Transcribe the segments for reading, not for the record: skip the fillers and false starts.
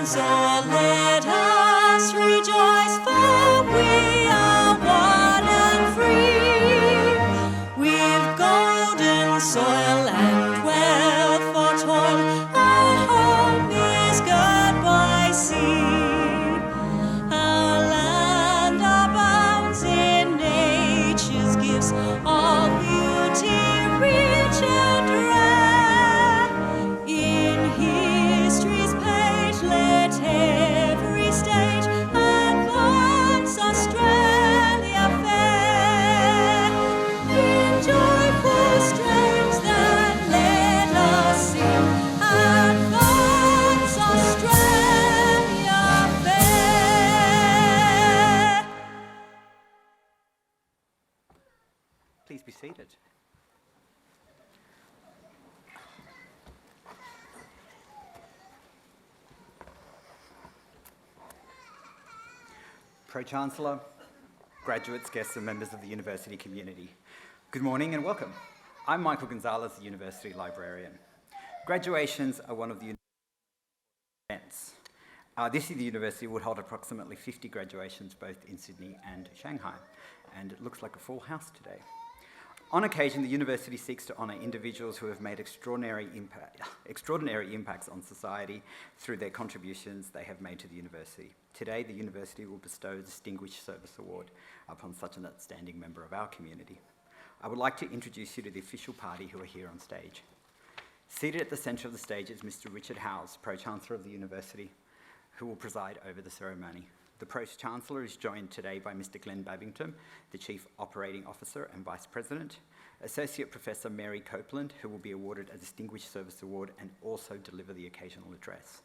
So let us rejoice, for we are one and free. We've golden soil and wealth for toil. Our home is girt by sea. Our land abounds in nature's gifts of beauty, rich and rare. In history's page, let every stage advance Australia fair. In joyful strains that let us sing, advance Australia fair. Please be seated. Pro-Chancellor, graduates, guests and members of the university community, good morning and welcome. I'm Michael Gonzalez, the University Librarian. Graduations are one of the events. This year the university would hold approximately 50 graduations both in Sydney and Shanghai, and it looks like a full house today. On occasion, the university seeks to honour individuals who have made extraordinary impacts on society through their contributions they have made to the university. Today, the university will bestow a Distinguished Service Award upon such an outstanding member of our community. I would like to introduce you to the official party who are here on stage. Seated at the centre of the stage is Mr. Richard Howes, Pro-Chancellor of the university, who will preside over the ceremony. The Pro-Chancellor is joined today by Mr. Glenn Babington, the Chief Operating Officer and Vice President, Associate Professor Mary Copeland, who will be awarded a Distinguished Service Award and also deliver the occasional address,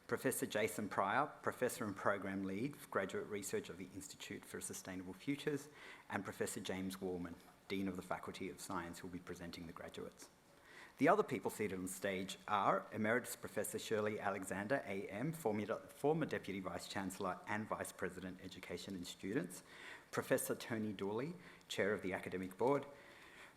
Professor Jason Pryor, Professor and Program Lead for Graduate Research of the Institute for Sustainable Futures, and Professor James Warman, Dean of the Faculty of Science, who will be presenting the graduates. The other people seated on stage are Emeritus Professor Shirley Alexander, AM, former Deputy Vice-Chancellor and Vice President Education and Students, Professor Tony Dooley, Chair of the Academic Board,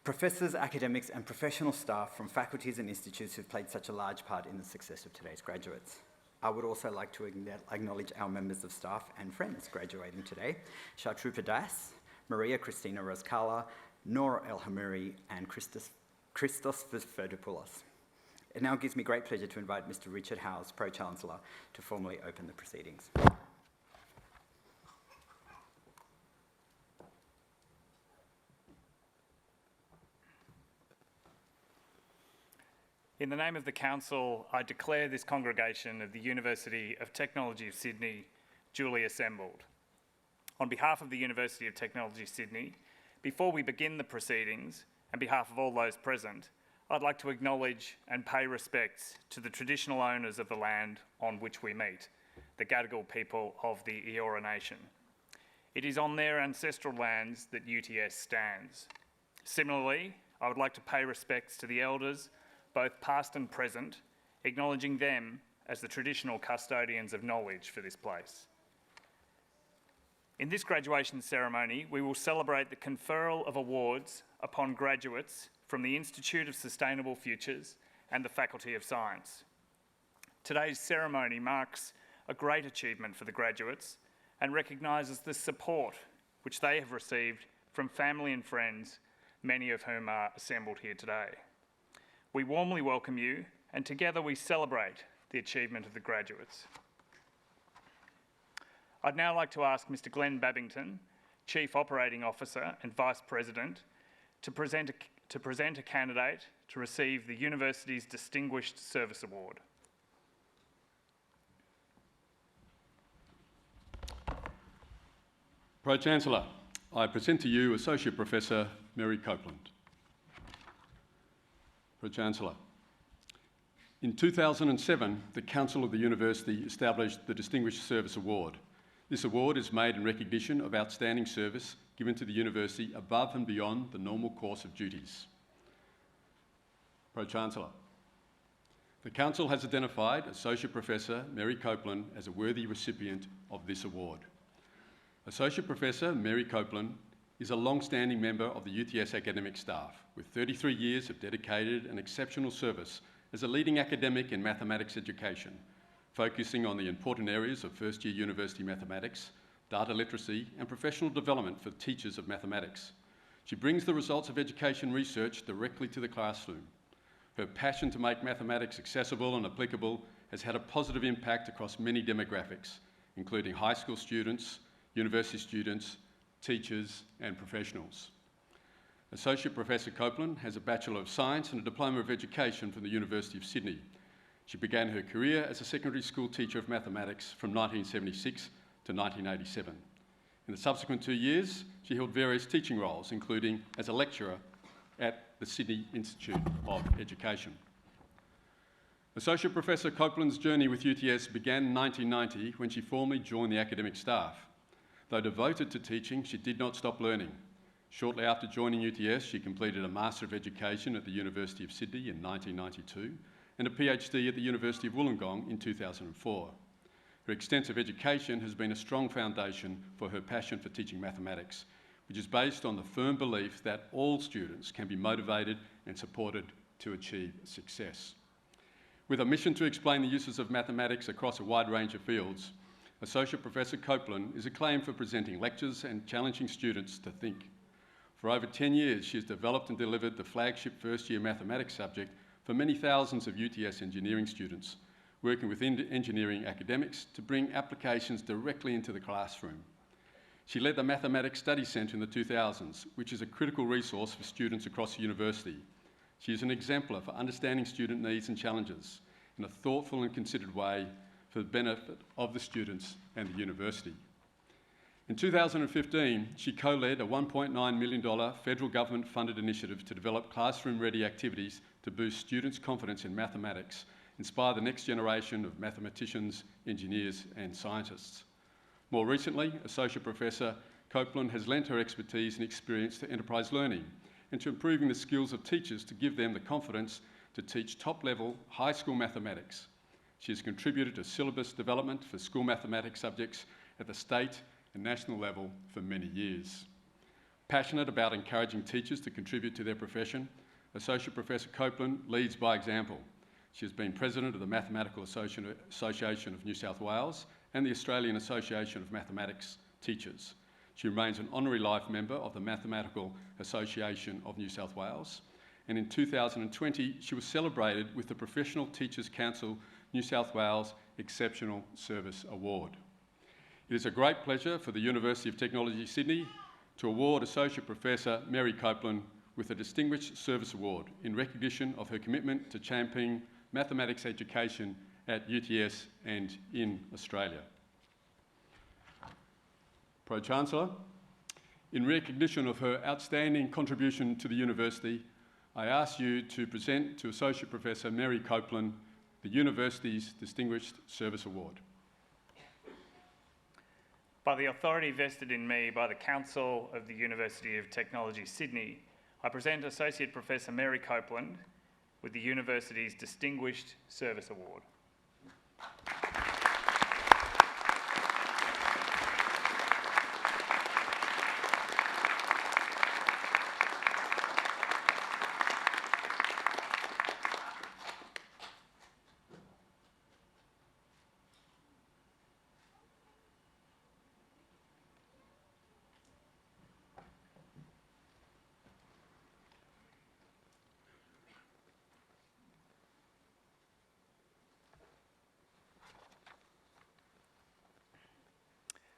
professors, academics and professional staff from faculties and institutes who've played such a large part in the success of today's graduates. I would also like to acknowledge our members of staff and friends graduating today, Shartrupa Das, Maria Christina Roscala, Nora El Hamuri and Christos Ferdopoulos. It now gives me great pleasure to invite Mr. Richard Howes, Pro-Chancellor, to formally open the proceedings. In the name of the Council, I declare this congregation of the University of Technology of Sydney duly assembled. On behalf of the University of Technology Sydney, before we begin the proceedings, on behalf of all those present, I'd like to acknowledge and pay respects to the traditional owners of the land on which we meet, the Gadigal people of the Eora Nation. It is on their ancestral lands that UTS stands. Similarly, I would like to pay respects to the elders, both past and present, acknowledging them as the traditional custodians of knowledge for this place. In this graduation ceremony, we will celebrate the conferral of awards upon graduates from the Institute of Sustainable Futures and the Faculty of Science. Today's ceremony marks a great achievement for the graduates and recognises the support which they have received from family and friends, many of whom are assembled here today. We warmly welcome you, and together we celebrate the achievement of the graduates. I'd now like to ask Mr. Glenn Babington, Chief Operating Officer and Vice President, to present a candidate to receive the University's Distinguished Service Award. Pro-Chancellor, I present to you Associate Professor Mary Copeland. Pro-Chancellor, in 2007, the Council of the University established the Distinguished Service Award. This award is made in recognition of outstanding service given to the University above and beyond the normal course of duties. Pro-Chancellor, the Council has identified Associate Professor Mary Copeland as a worthy recipient of this award. Associate Professor Mary Copeland is a long-standing member of the UTS academic staff with 33 years of dedicated and exceptional service as a leading academic in mathematics education, focusing on the important areas of first-year university mathematics, data literacy, and professional development for teachers of mathematics. She brings the results of education research directly to the classroom. Her passion to make mathematics accessible and applicable has had a positive impact across many demographics, including high school students, university students, teachers, and professionals. Associate Professor Copeland has a Bachelor of Science and a Diploma of Education from the University of Sydney. She began her career as a secondary school teacher of mathematics from 1976 to 1987. In the subsequent 2 years, she held various teaching roles, including as a lecturer at the Sydney Institute of Education. Associate Professor Copeland's journey with UTS began in 1990 when she formally joined the academic staff. Though devoted to teaching, she did not stop learning. Shortly after joining UTS, she completed a Master of Education at the University of Sydney in 1992 and a PhD at the University of Wollongong in 2004. Her extensive education has been a strong foundation for her passion for teaching mathematics, which is based on the firm belief that all students can be motivated and supported to achieve success. With a mission to explain the uses of mathematics across a wide range of fields, Associate Professor Copeland is acclaimed for presenting lectures and challenging students to think. For over 10 years, she has developed and delivered the flagship first-year mathematics subject for many thousands of UTS engineering students, working with engineering academics to bring applications directly into the classroom. She led the Mathematics Study Centre in the 2000s, which is a critical resource for students across the university. She is an exemplar for understanding student needs and challenges in a thoughtful and considered way for the benefit of the students and the university. In 2015, she co-led a $1.9 million federal government-funded initiative to develop classroom-ready activities to boost students' confidence in mathematics, inspire the next generation of mathematicians, engineers, and scientists. More recently, Associate Professor Copeland has lent her expertise and experience to enterprise learning and to improving the skills of teachers to give them the confidence to teach top-level high school mathematics. She has contributed to syllabus development for school mathematics subjects at the state and national level for many years. Passionate about encouraging teachers to contribute to their profession, Associate Professor Copeland leads by example. She has been President of the Mathematical Association of New South Wales and the Australian Association of Mathematics Teachers. She remains an honorary life member of the Mathematical Association of New South Wales, and in 2020 she was celebrated with the Professional Teachers Council New South Wales Exceptional Service Award. It is a great pleasure for the University of Technology Sydney to award Associate Professor Mary Copeland with a Distinguished Service Award in recognition of her commitment to championing mathematics education at UTS and in Australia. Pro-Chancellor, in recognition of her outstanding contribution to the University, I ask you to present to Associate Professor Mary Copeland the University's Distinguished Service Award. By the authority vested in me by the Council of the University of Technology Sydney, I present Associate Professor Mary Copeland with the University's Distinguished Service Award.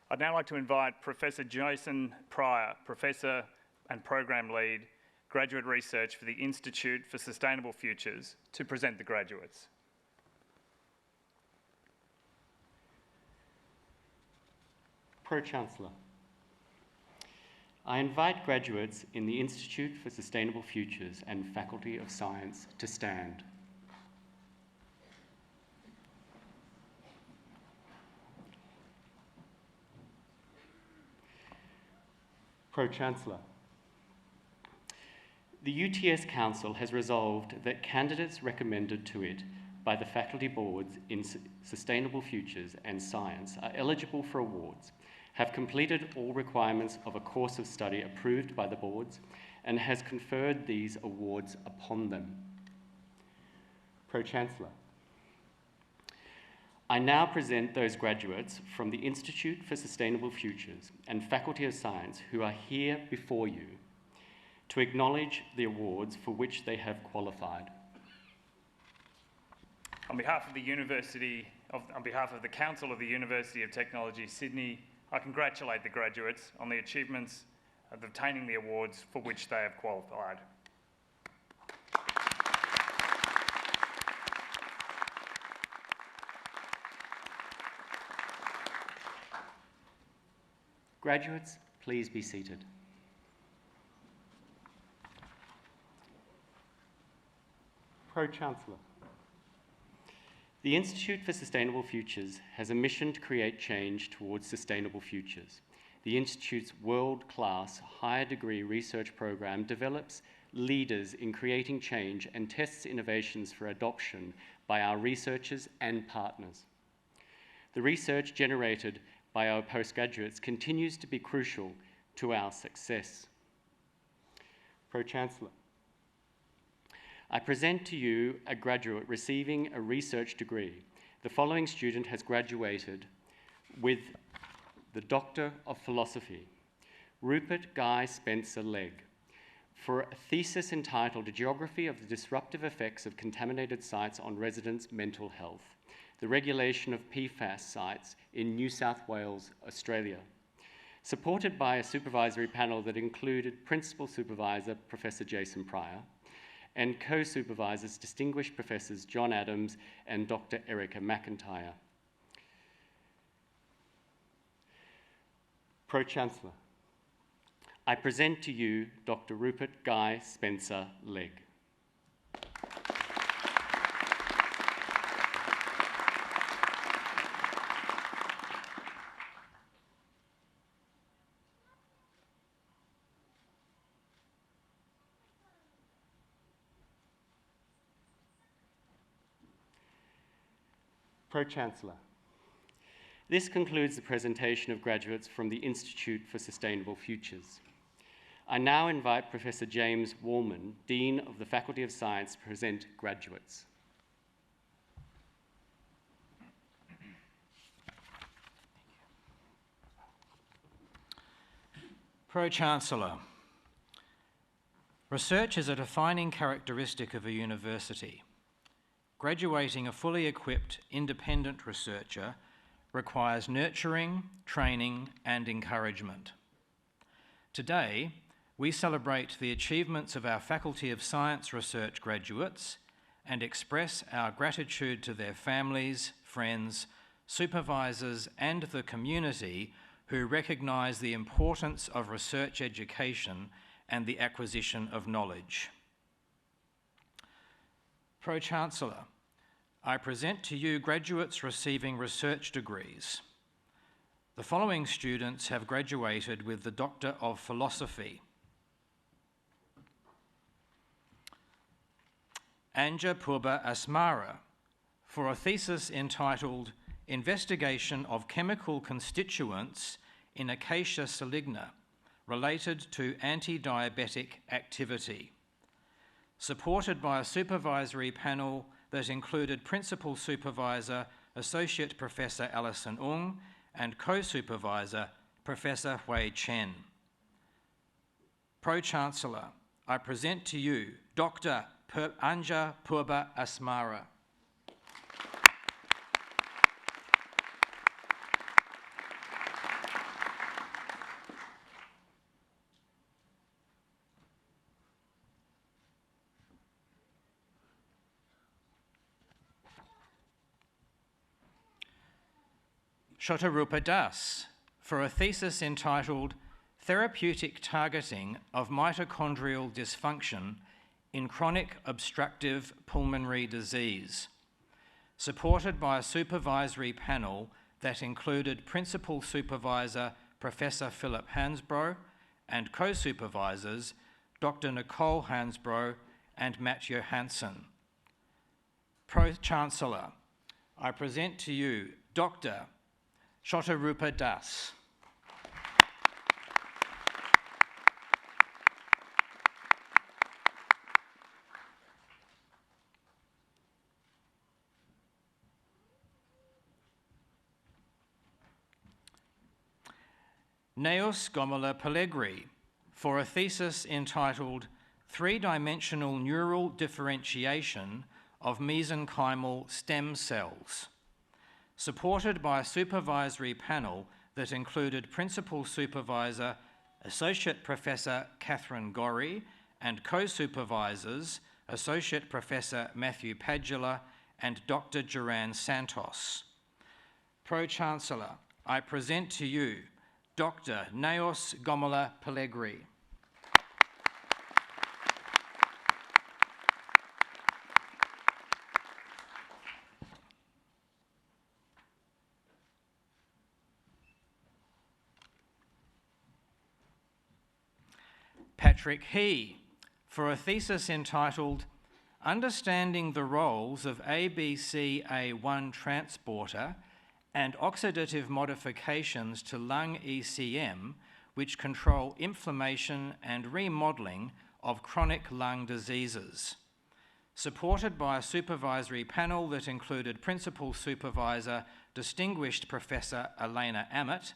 I'd now like to invite Professor Jason Pryor, Professor and Program Lead, Graduate Research for the Institute for Sustainable Futures, to present the graduates. Pro-Chancellor, I invite graduates in the Institute for Sustainable Futures and Faculty of Science to stand. Pro-Chancellor, the UTS Council has resolved that candidates recommended to it by the faculty boards in Sustainable Futures and Science are eligible for awards, have completed all requirements of a course of study approved by the boards, and has conferred these awards upon them. Pro-Chancellor, I now present those graduates from the Institute for Sustainable Futures and Faculty of Science who are here before you to acknowledge the awards for which they have qualified. On behalf of the Council of the University of Technology, Sydney, I congratulate the graduates on the achievements of obtaining the awards for which they have qualified. Graduates, please be seated. Pro-Chancellor. The Institute for Sustainable Futures has a mission to create change towards sustainable futures. The Institute's world-class higher degree research program develops leaders in creating change and tests innovations for adoption by our researchers and partners. The research generated by our postgraduates continues to be crucial to our success. Pro-Chancellor. I present to you a graduate receiving a research degree. The following student has graduated with the Doctor of Philosophy, Rupert Guy Spencer Legg, for a thesis entitled A Geography of the Disruptive Effects of Contaminated Sites on Residents' Mental Health, the Regulation of PFAS Sites in New South Wales, Australia, supported by a supervisory panel that included Principal Supervisor Professor Jason Pryor, and co-supervisors Distinguished Professors John Adams and Dr. Erica McIntyre. Pro-Chancellor, I present to you Dr. Rupert Guy Spencer Legg. Pro-Chancellor. This concludes the presentation of graduates from the Institute for Sustainable Futures. I now invite Professor James Wallman, Dean of the Faculty of Science, to present graduates. Pro-Chancellor, research is a defining characteristic of a university. Graduating a fully equipped, independent researcher requires nurturing, training, and encouragement. Today, we celebrate the achievements of our Faculty of Science research graduates and express our gratitude to their families, friends, supervisors, and the community who recognise the importance of research education and the acquisition of knowledge. Pro-Chancellor, I present to you graduates receiving research degrees. The following students have graduated with the Doctor of Philosophy. Anja Purba Asmara, for a thesis entitled Investigation of Chemical Constituents in Acacia saligna related to anti-diabetic activity, supported by a supervisory panel that included Principal Supervisor Associate Professor Alison Ung and Co-Supervisor Professor Hui Chen. Pro-Chancellor, I present to you Dr. Anja Purba Asmara. Shotarupa Das, for a thesis entitled Therapeutic Targeting of Mitochondrial Dysfunction in Chronic Obstructive Pulmonary Disease, supported by a supervisory panel that included Principal Supervisor Professor Philip Hansbrough and co-supervisors Dr. Nicole Hansbrough and Matt Johansson. Pro-Chancellor, I present to you Dr. Shotarupa Das. Neos Gomola Pellegri for a thesis entitled Three-Dimensional Neural Differentiation of Mesenchymal Stem Cells, supported by a supervisory panel that included Principal Supervisor, Associate Professor Catherine Gorry, and co-supervisors, Associate Professor Matthew Padula and Dr. Joran Santos. Pro-Chancellor, I present to you Dr. Neos Gomola Pellegri. Patrick He for a thesis entitled Understanding the Roles of ABCA1 Transporter and Oxidative Modifications to Lung ECM, which control inflammation and remodelling of chronic lung diseases. Supported by a supervisory panel that included Principal Supervisor, Distinguished Professor Elena Ammett,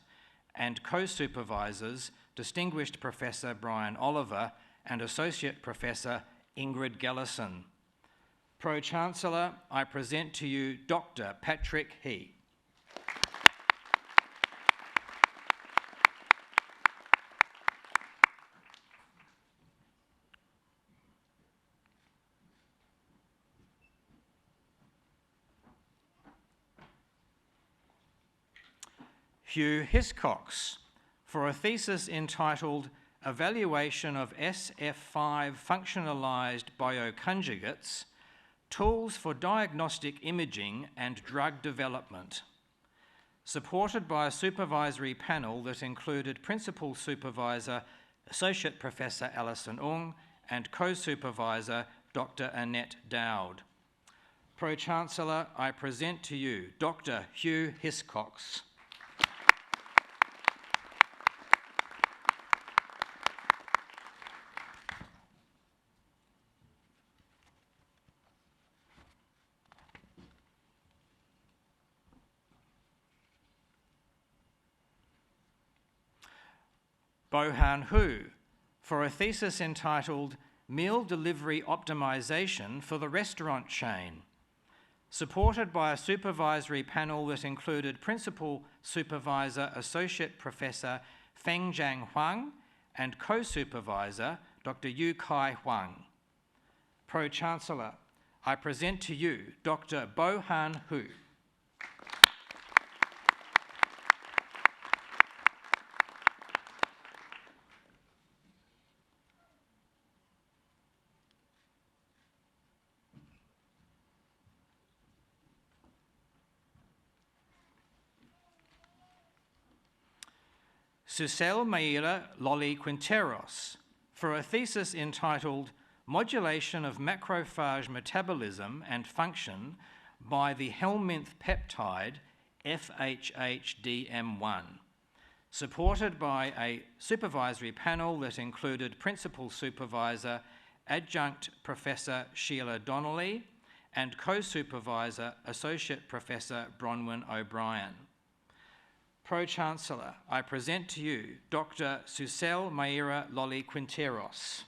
and co-supervisors, Distinguished Professor Brian Oliver and Associate Professor Ingrid Gellison. Pro-Chancellor, I present to you Dr. Patrick He. Hugh Hiscox for a thesis entitled Evaluation of SF5 Functionalized Bioconjugates, Tools for Diagnostic Imaging and Drug Development. Supported by a supervisory panel that included Principal Supervisor, Associate Professor Alison Ung, and co-supervisor Dr. Annette Dowd. Pro-Chancellor, I present to you Dr. Hugh Hiscox. Bohan Hu for a thesis entitled Meal Delivery Optimization for the Restaurant Chain, supported by a supervisory panel that included Principal Supervisor Associate Professor Fengjiang Huang and co-supervisor Dr. Yu Kai Huang. Pro-Chancellor, I present to you Dr. Bohan Hu. Susel Meira Lolly Quinteros for a thesis entitled Modulation of Macrophage Metabolism and Function by the Helminth Peptide FHHDM1, supported by a supervisory panel that included Principal Supervisor Adjunct Professor Sheila Donnelly and co-supervisor Associate Professor Bronwyn O'Brien. Pro-Chancellor, I present to you Dr. Susel Meira Lolly Quinteros.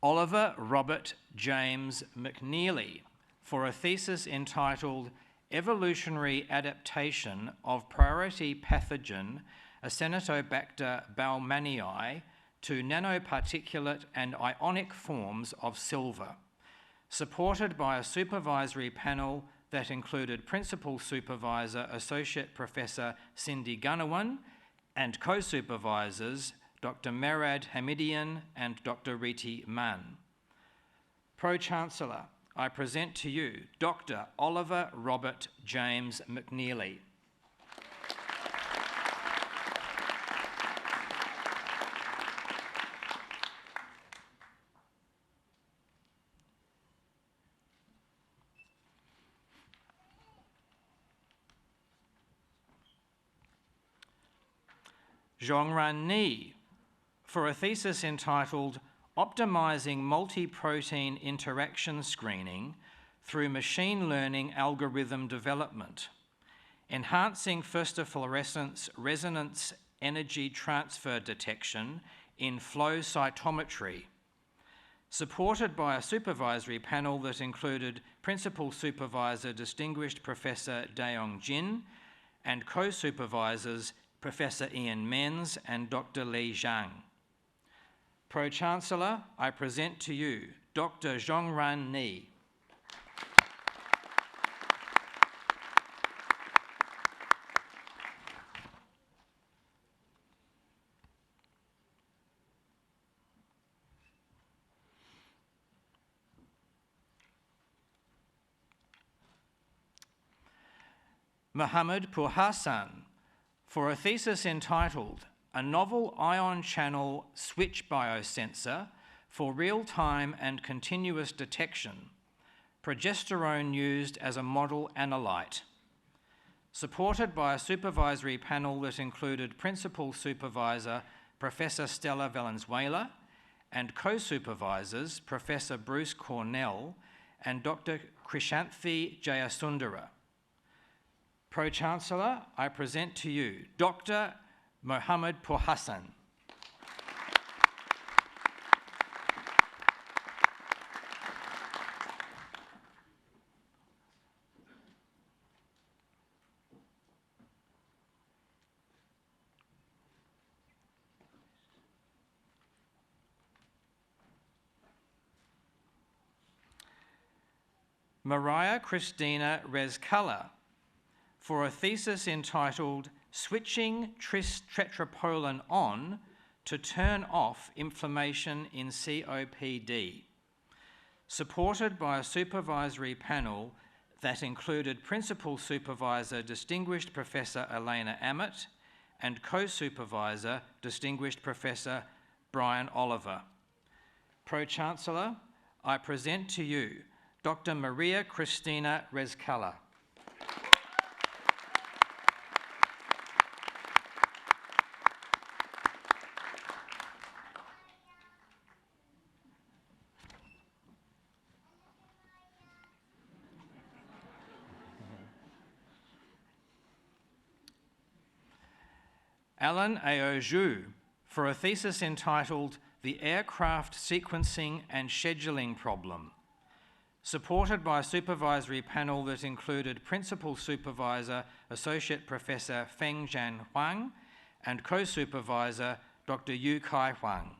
Oliver Robert James McNeely for a thesis entitled Evolutionary Adaptation of Priority Pathogen Acinetobacter baumannii to Nanoparticulate and Ionic Forms of Silver, supported by a supervisory panel that included Principal Supervisor Associate Professor Cindy Gunawan and co-supervisors Dr. Merad Hamidian and Dr. Riti Mann. Pro-Chancellor, I present to you Dr. Oliver Robert James McNeely. Zhongran Ni for a thesis entitled Optimizing Multi-Protein Interaction Screening through Machine Learning Algorithm Development, Enhancing Phosphofluorescence Resonance Energy Transfer Detection in Flow Cytometry, supported by a supervisory panel that included Principal Supervisor Distinguished Professor Daeong Jin and co-supervisors Professor Ian Menz and Dr. Li Zhang. Pro-Chancellor, I present to you Dr. Zhongran Ni. Mohammed Pourhassan for a thesis entitled A Novel Ion Channel Switch Biosensor for Real-Time and Continuous Detection, Progesterone Used as a Model Analyte, supported by a supervisory panel that included Principal Supervisor Professor Stella Valenzuela and co-supervisors Professor Bruce Cornell and Dr. Krishanthi Jayasundara. Pro-Chancellor, I present to you Dr. Mohammed Pourhassan. Maria Christina Rezkala for a thesis entitled Switching Tetrapolin On to Turn Off Inflammation in COPD, supported by a supervisory panel that included Principal Supervisor Distinguished Professor Elena Ammett and co-supervisor Distinguished Professor Brian Oliver. Pro-Chancellor, I present to you Dr. Maria Christina Rezkala. Alan A.O. Zhu for a thesis entitled The Aircraft Sequencing and Scheduling Problem, supported by a supervisory panel that included Principal Supervisor Associate Professor Feng Zhan Huang and co-supervisor Dr. Yu Kai Huang.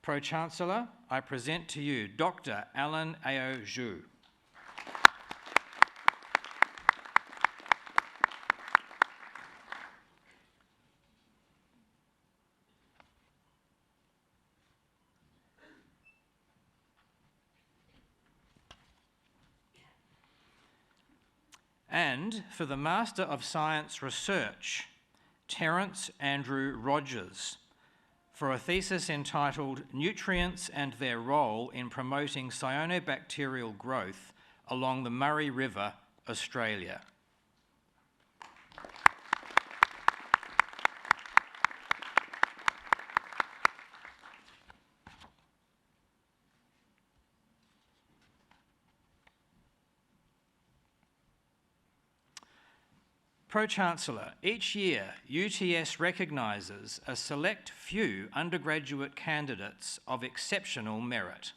Pro-Chancellor, I present to you Dr. Alan A.O. Zhu. And for the Master of Science Research, Terence Andrew Rogers, for a thesis entitled Nutrients and Their Role in Promoting Cyanobacterial Growth along the Murray River, Australia. Pro-Chancellor, each year UTS recognises a select few undergraduate candidates of exceptional merit.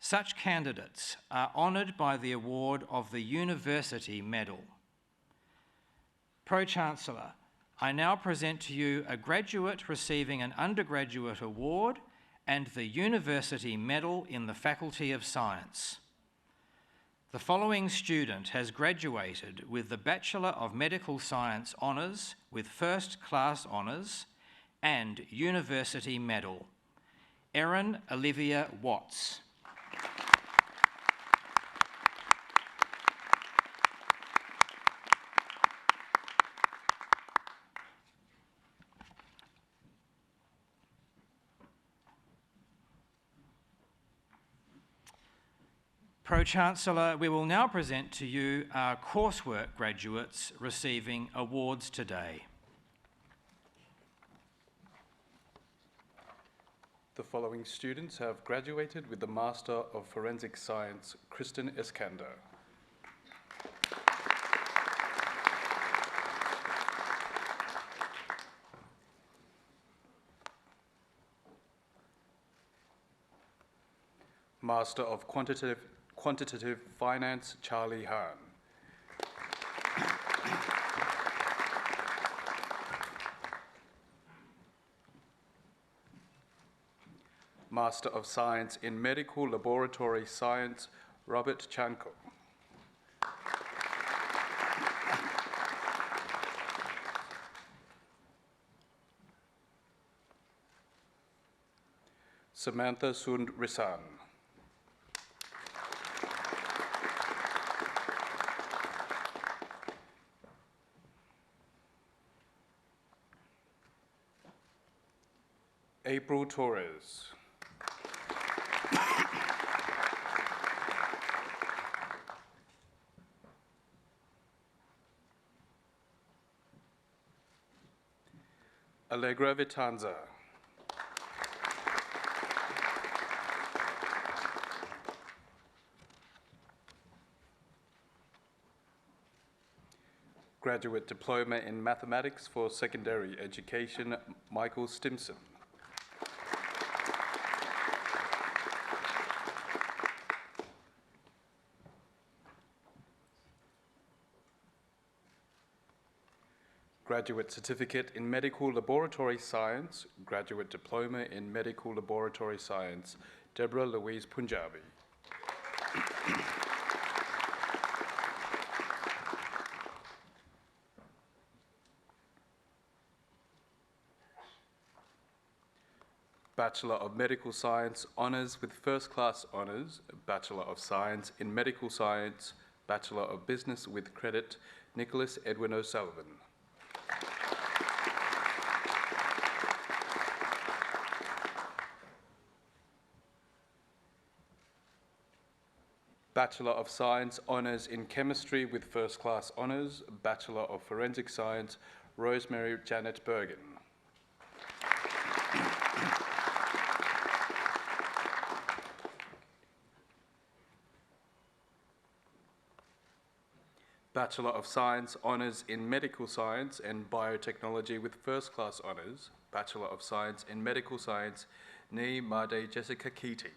Such candidates are honoured by the award of the University Medal. Pro-Chancellor, I now present to you a graduate receiving an undergraduate award and the University Medal in the Faculty of Science. The following student has graduated with the Bachelor of Medical Science Honours with First Class Honours and University Medal. Erin Olivia Watts. Pro-Chancellor, we will now present to you our coursework graduates receiving awards today. The following students have graduated with the Master of Forensic Science, Kristen Eskander. Master of Quantitative Finance, Charlie Hahn. Master of Science in Medical Laboratory Science, Robert Chanko. Samantha Sund Risan. April Torres. Allegra Vitanza. Graduate Diploma in Mathematics for Secondary Education, Michael Stimson. Graduate Certificate in Medical Laboratory Science, Graduate Diploma in Medical Laboratory Science, Deborah Louise Punjabi. Bachelor of Medical Science, Honours with First Class Honours, Bachelor of Science in Medical Science, Bachelor of Business with Credit, Nicholas Edwin O'Sullivan. Bachelor of Science, Honours in Chemistry with First Class Honours, Bachelor of Forensic Science, Rosemary Janet Bergen. Bachelor of Science, Honours in Medical Science and Biotechnology with First Class Honours, Bachelor of Science in Medical Science, Ni Made Jessica Keating.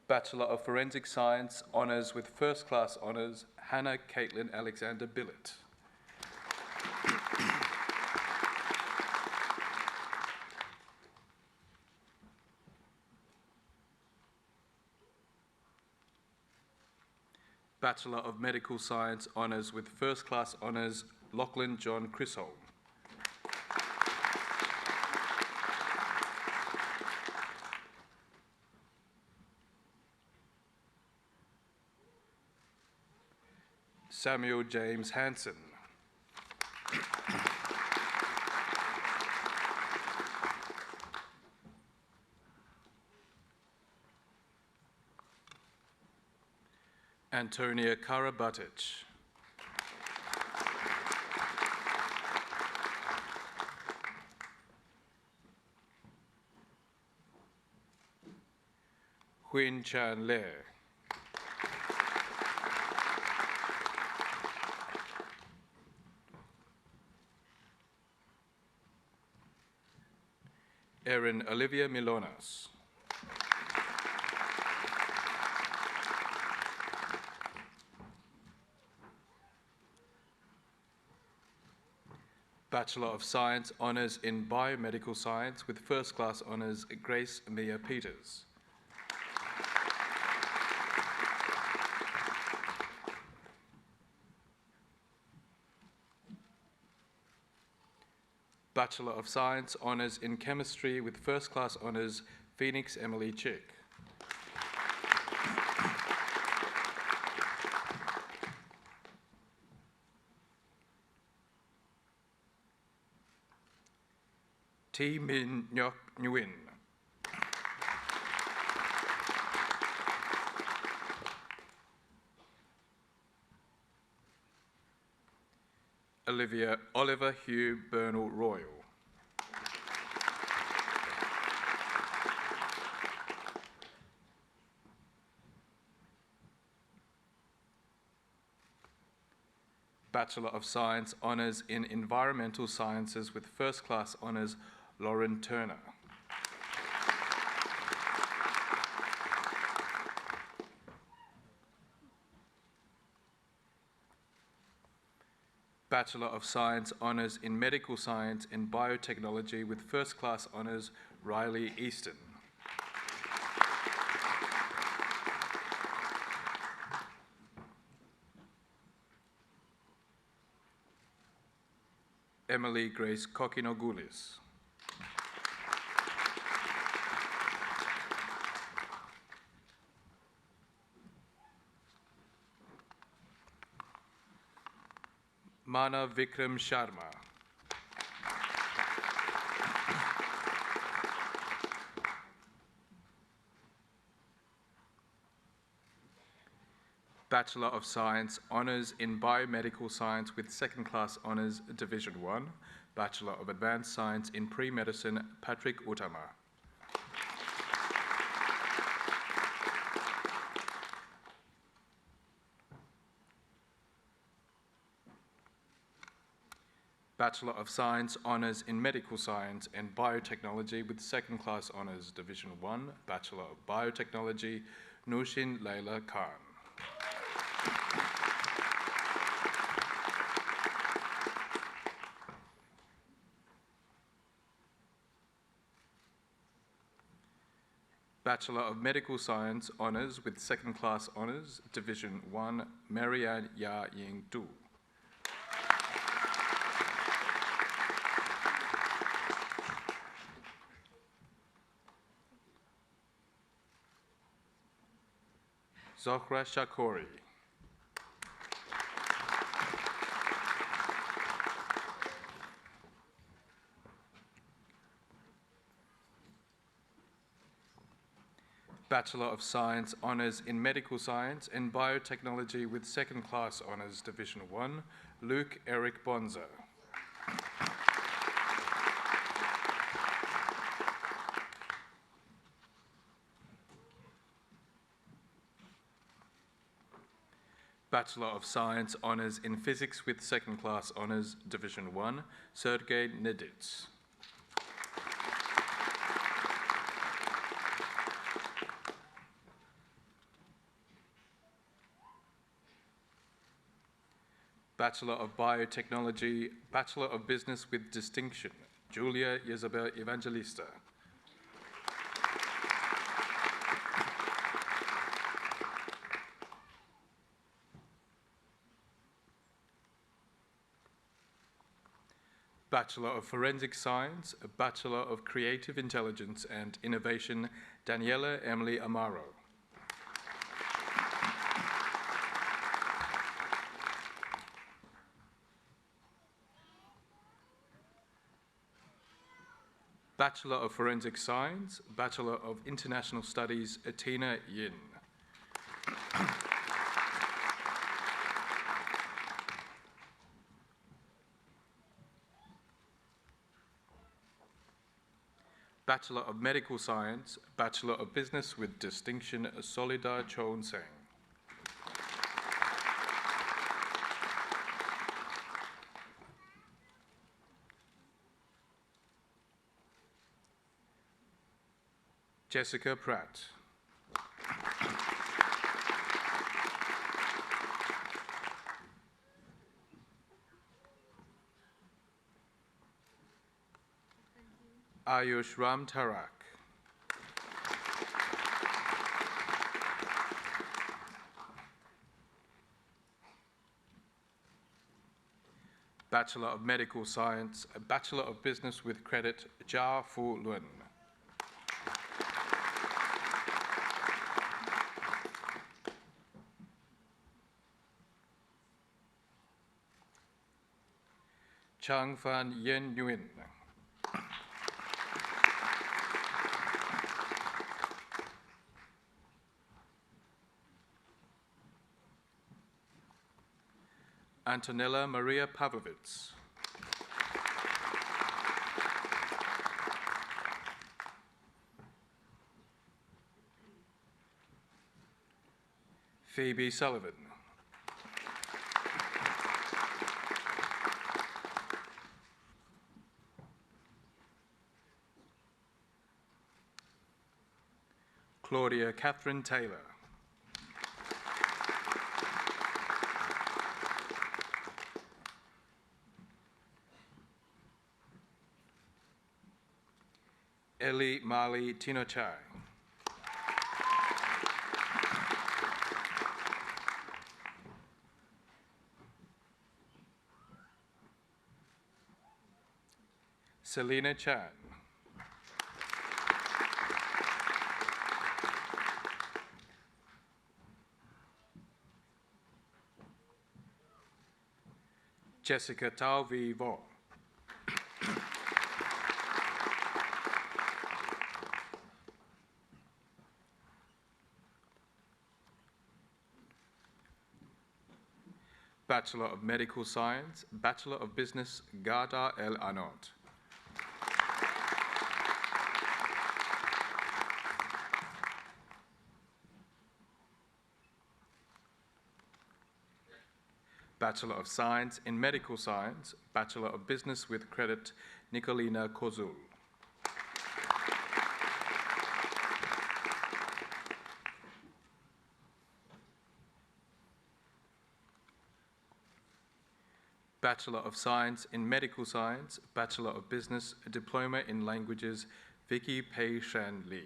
Bachelor of Forensic Science, Honours with First Class Honours, Hannah Caitlin Alexander Billett. Bachelor of Medical Science, Honours with First Class Honours, Lachlan John Chisholm. Samuel James Hanson. Antonia Karabatic. Huin Chan Le. Erin Olivia Milonas. Bachelor of Science, Honours in Biomedical Science with First Class Honours, Grace Mia Peters. Bachelor of Science, Honours in Chemistry with First Class Honours, Phoenix Emily Chick. T. Min Nyok Nguyen. Oliver Hugh Bernal Royal. Bachelor of Science Honours in Environmental Sciences with First Class Honours, Lauren Turner. Bachelor of Science Honours in Medical Science and Biotechnology with First Class Honours, Riley Easton. Emily Grace Kokinogoulis. Mana Vikram Sharma. Bachelor of Science Honours in Biomedical Science with Second Class Honours, Division 1. Bachelor of Advanced Science in Pre-Medicine, Patrick Utama. Bachelor of Science Honours in Medical Science and Biotechnology with Second Class Honours, Division 1. Bachelor of Biotechnology, Nushin Leila Khan. Bachelor of Medical Science Honours with Second Class Honours, Division 1, Marianne Ya Ying Du. Zohra Shakori. Bachelor of Science Honours in Medical Science and Biotechnology with Second Class Honours, Division 1, Luke Eric Bonza. Bachelor of Science Honours in Physics with Second Class Honours, Division 1, Sergei Neditz. Bachelor of Biotechnology, Bachelor of Business with Distinction, Julia Isabel Evangelista. Bachelor of Forensic Science, a Bachelor of Creative Intelligence and Innovation, Daniela Emily Amaro. Bachelor of Forensic Science, Bachelor of International Studies, Atina Yin. Bachelor of Medical Science, Bachelor of Business with Distinction, Solidar Chon Seng. Jessica Pratt. Ayush Ram Tarak. Bachelor of Medical Science, a Bachelor of Business with Credit, Jia Fu Lun. Chang Fan Yen Nguyen. Antonella Maria Pavlovitz. Phoebe Sullivan. Claudia Catherine Taylor. Ellie Marley Tinochai. Selena Chan. Jessica Tao V. Vo. Bachelor of Medical Science, Bachelor of Business, Gada El Anot. Bachelor of Science in Medical Science, Bachelor of Business with Credit, Nicolina Kozul. Bachelor of Science in Medical Science, Bachelor of Business, Diploma in Languages, Vicky Pei Shan Lee.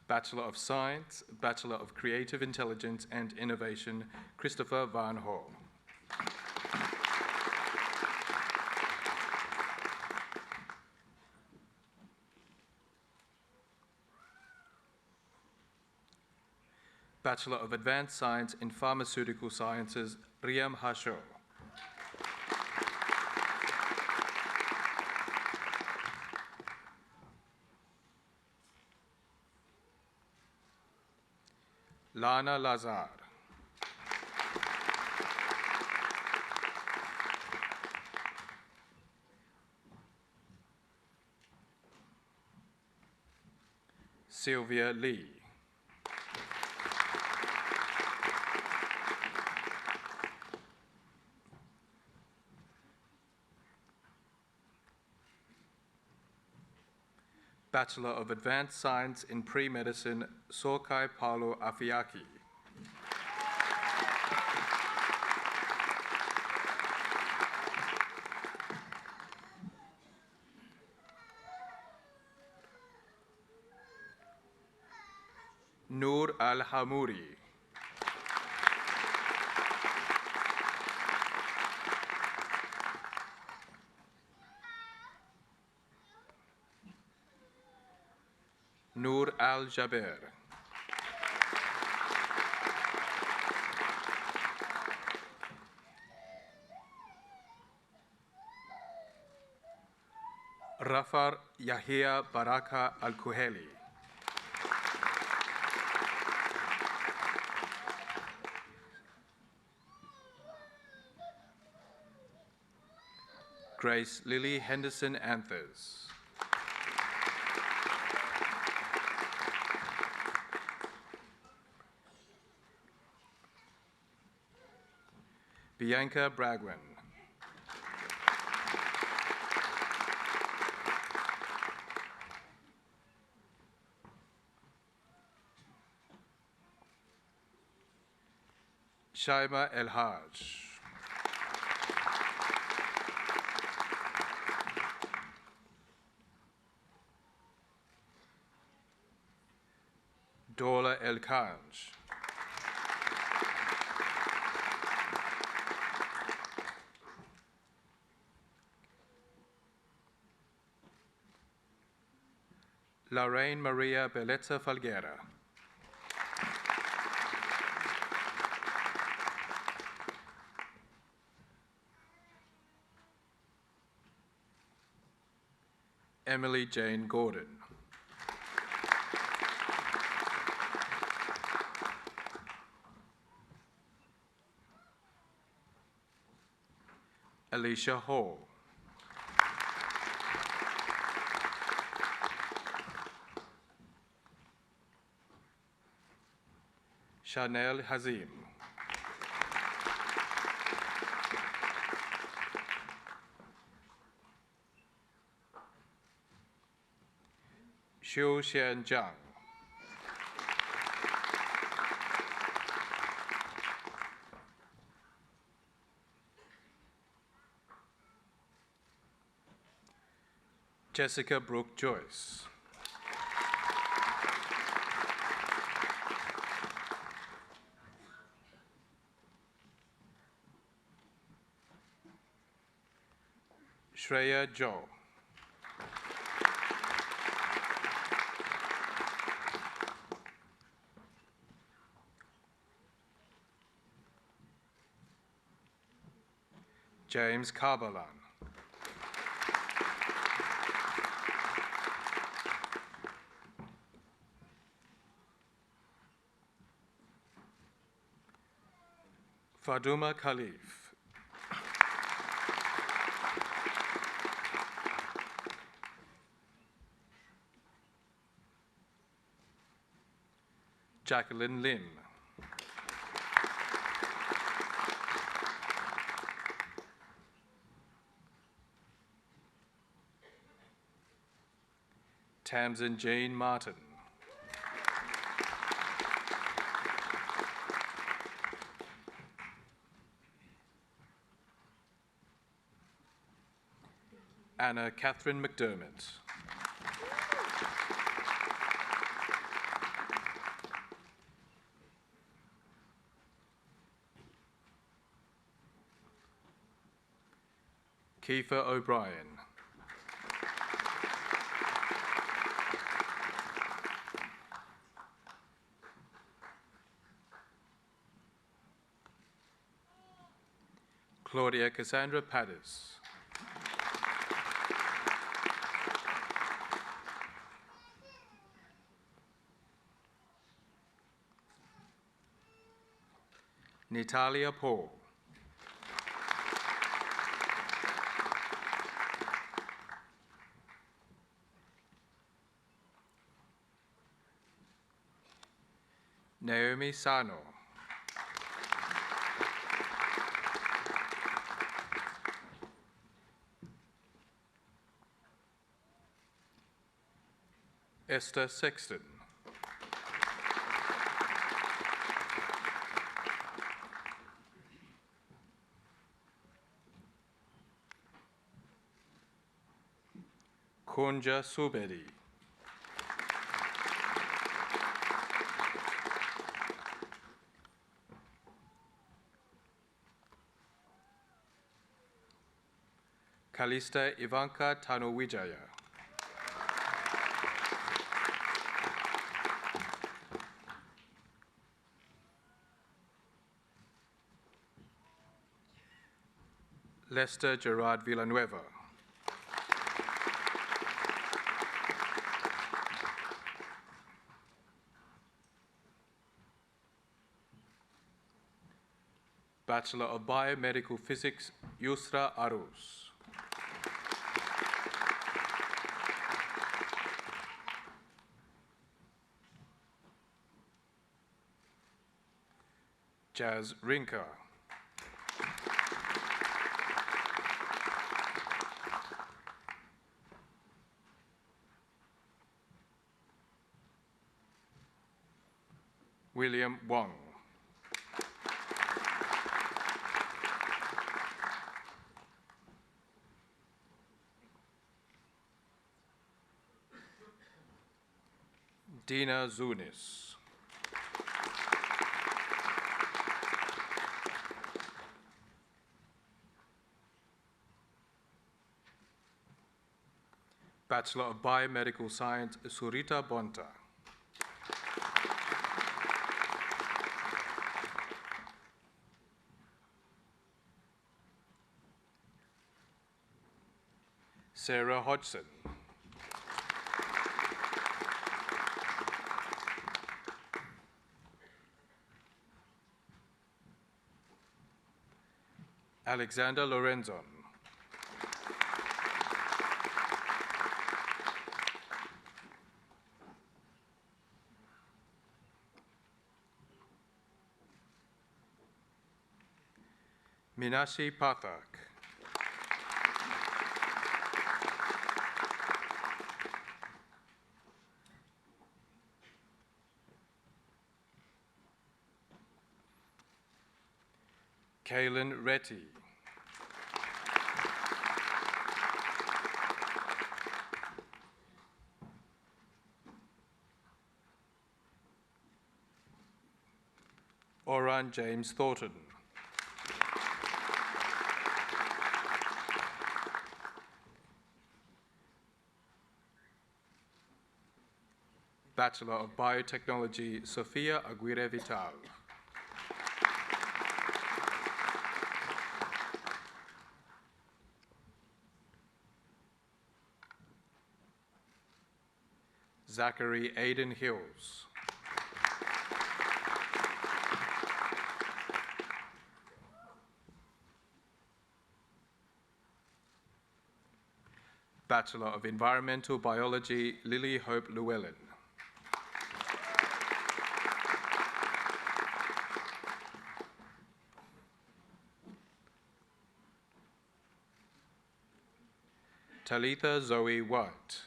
Bachelor of Science, Bachelor of Creative Intelligence and Innovation, Christopher Van Hall. Bachelor of Advanced Science in Pharmaceutical Sciences, Riyam Hasho. Lana Lazar. Sylvia Lee. Bachelor of Advanced Science in Pre-Medicine, Sorkai Paulo Afiaki. Noor Al-Hamouri. Noor Al-Jaber. Rafar Yahya Baraka Al-Kuheli. Grace Lily Henderson Anthers. Bianca Bragwin. Shaima El Haj. Dola El Kanj. Lorraine Maria Bellezza Falguera. Emily Jane Gordon. Alicia Hall. Chanel Hazim. Xiu Xian Zhang. Jessica Brooke Joyce. Shreya Zhou. James Karbalan. Faduma Khalif. Jacqueline Lim. Tamsin Jane Martin. Anna Catherine McDermott. Kiefer O'Brien. Claudia Cassandra Paddis. Natalia Paul. Naomi Sano. Esther Sexton. Kunja Subedi. Kalista Ivanka Tanuwijaya. Lester Gerard Villanueva. Bachelor of Biomedical Physics, Yusra Arus. Jazz Rinka. William Wong. Dina Zunis. Bachelor of Biomedical Science, Surita Bonta. Sarah Hodgson. Alexander Lorenzon. Minashi Pathak. Kaylin Retty. Oran James Thornton. Bachelor of Biotechnology, Sofia Aguirre Vital. Zachary Aidan Hills. Bachelor of Environmental Biology, Lily Hope Llewellyn. Talitha Zoe White.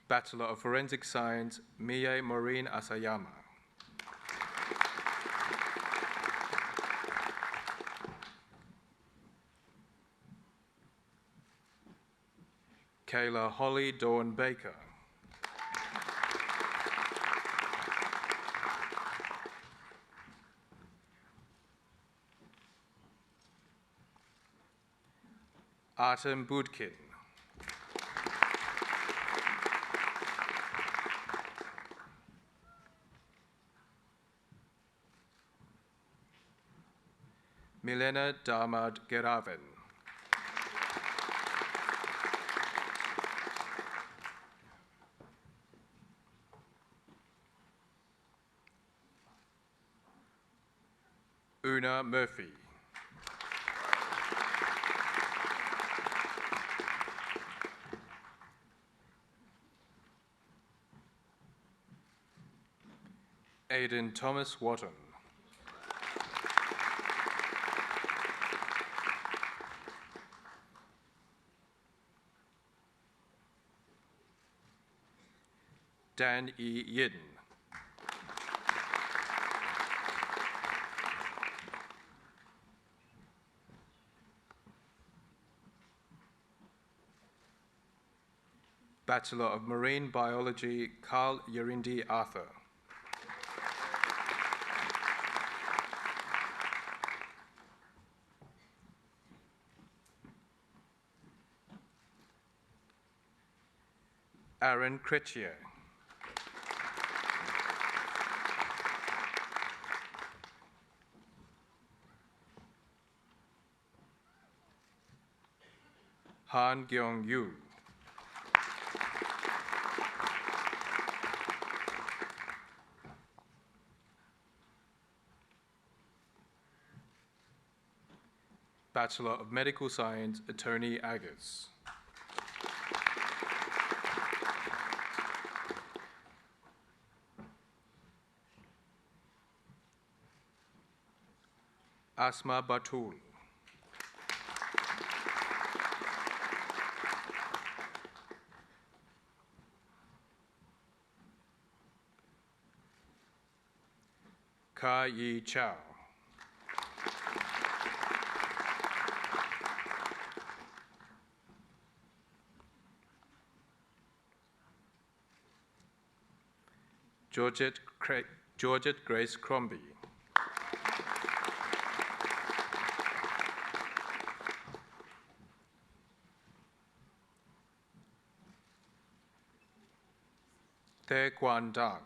Bachelor of Forensic Science, Mie Maureen Asayama. Kayla Holly Dawn Baker. Artem Budkin. Milena Damad Geraven. Una Murphy. Aidan Thomas Wotton. Dan E. Yidden. Bachelor of Marine Biology, Carl Yerindi Arthur. Aaron Crettier. Han Gyong Yu. Bachelor of Medical Science, Attorney Agus. Asma Batul. Ka Yi Chow. Georgette Grace Crombie. Tae Kwan Dang.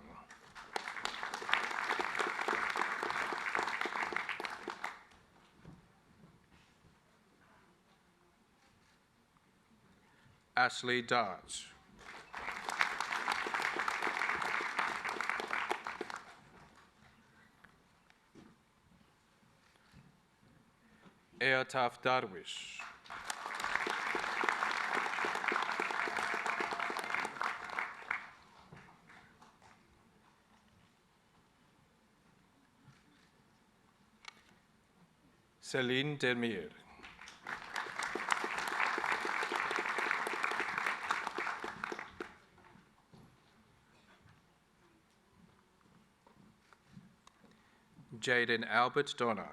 Ashley Dodge. Airtaf Darwish. Celine Delmire. Jaden Albert Donner.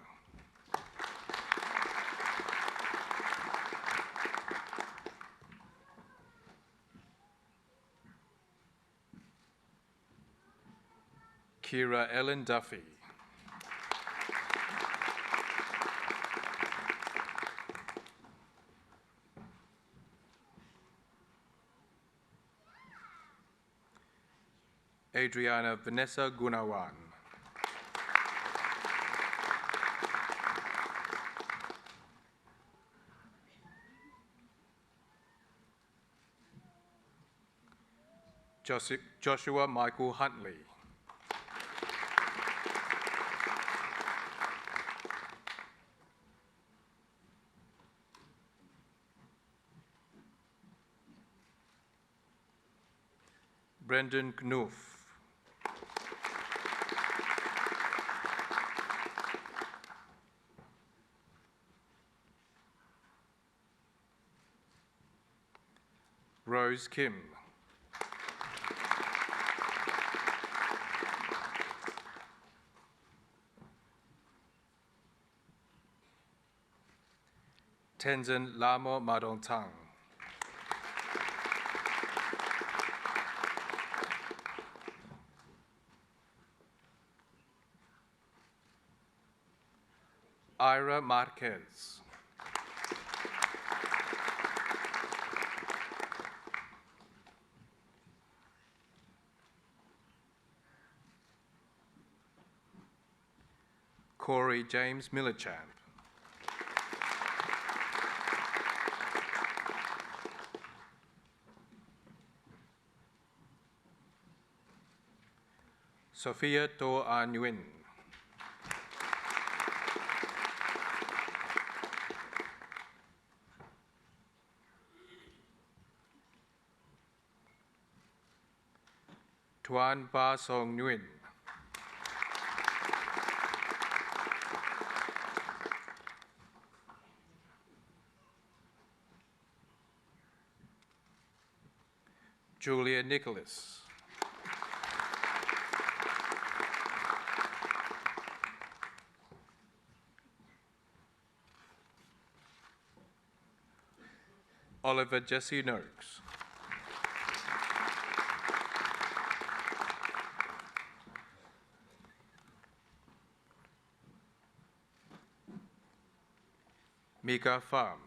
Kira Ellen Duffy. Adriana Vanessa Gunawan. Joshua Michael Huntley. Brendan Knoof. Rose Kim. Tenzin Lamo Madontang. Ira Marquez. Corey James Millichamp. Sophia To An Nguyen. Tuan Ba Song Nguyen. Julia Nicholas. Oliver Jesse Noakes. Mika Pham.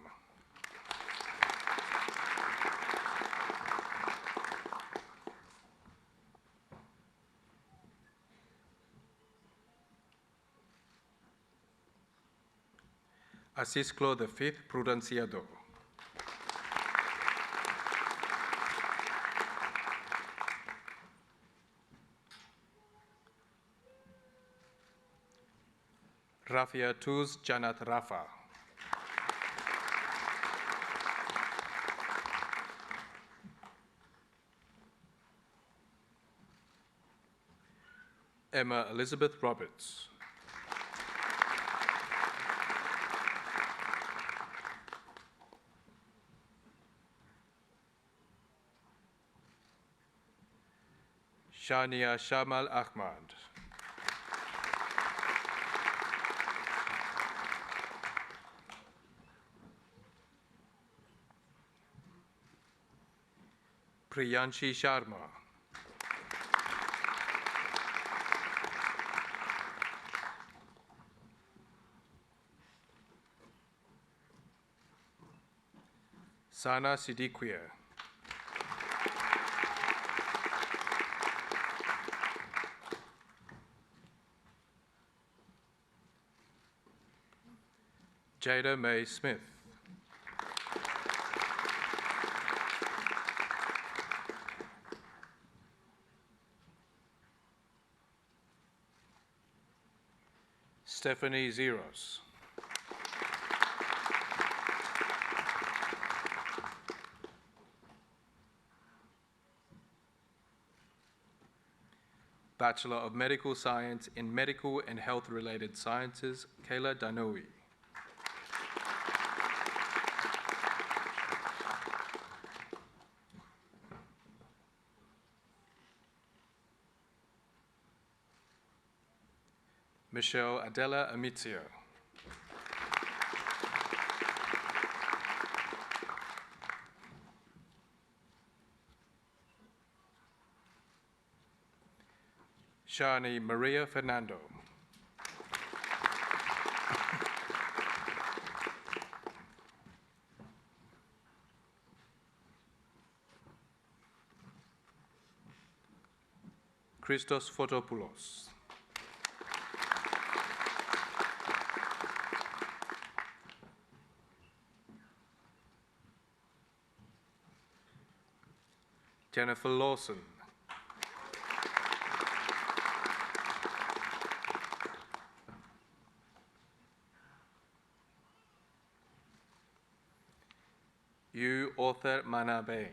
Asisclo V Prudenciado. Rafia Tuz Janat Rafa. Emma Elizabeth Roberts. Shania Shamal Ahmad. Priyanshi Sharma. Sana Siddiquia. Jada Mae Smith. Stephanie Zeros. Bachelor of Medical Science in Medical and Health-Related Sciences, Kayla Danoui. Michelle Adela Amitzio. Shani Maria Fernando. Christos Fotopoulos. Jennifer Lawson. Yu Author Manabe.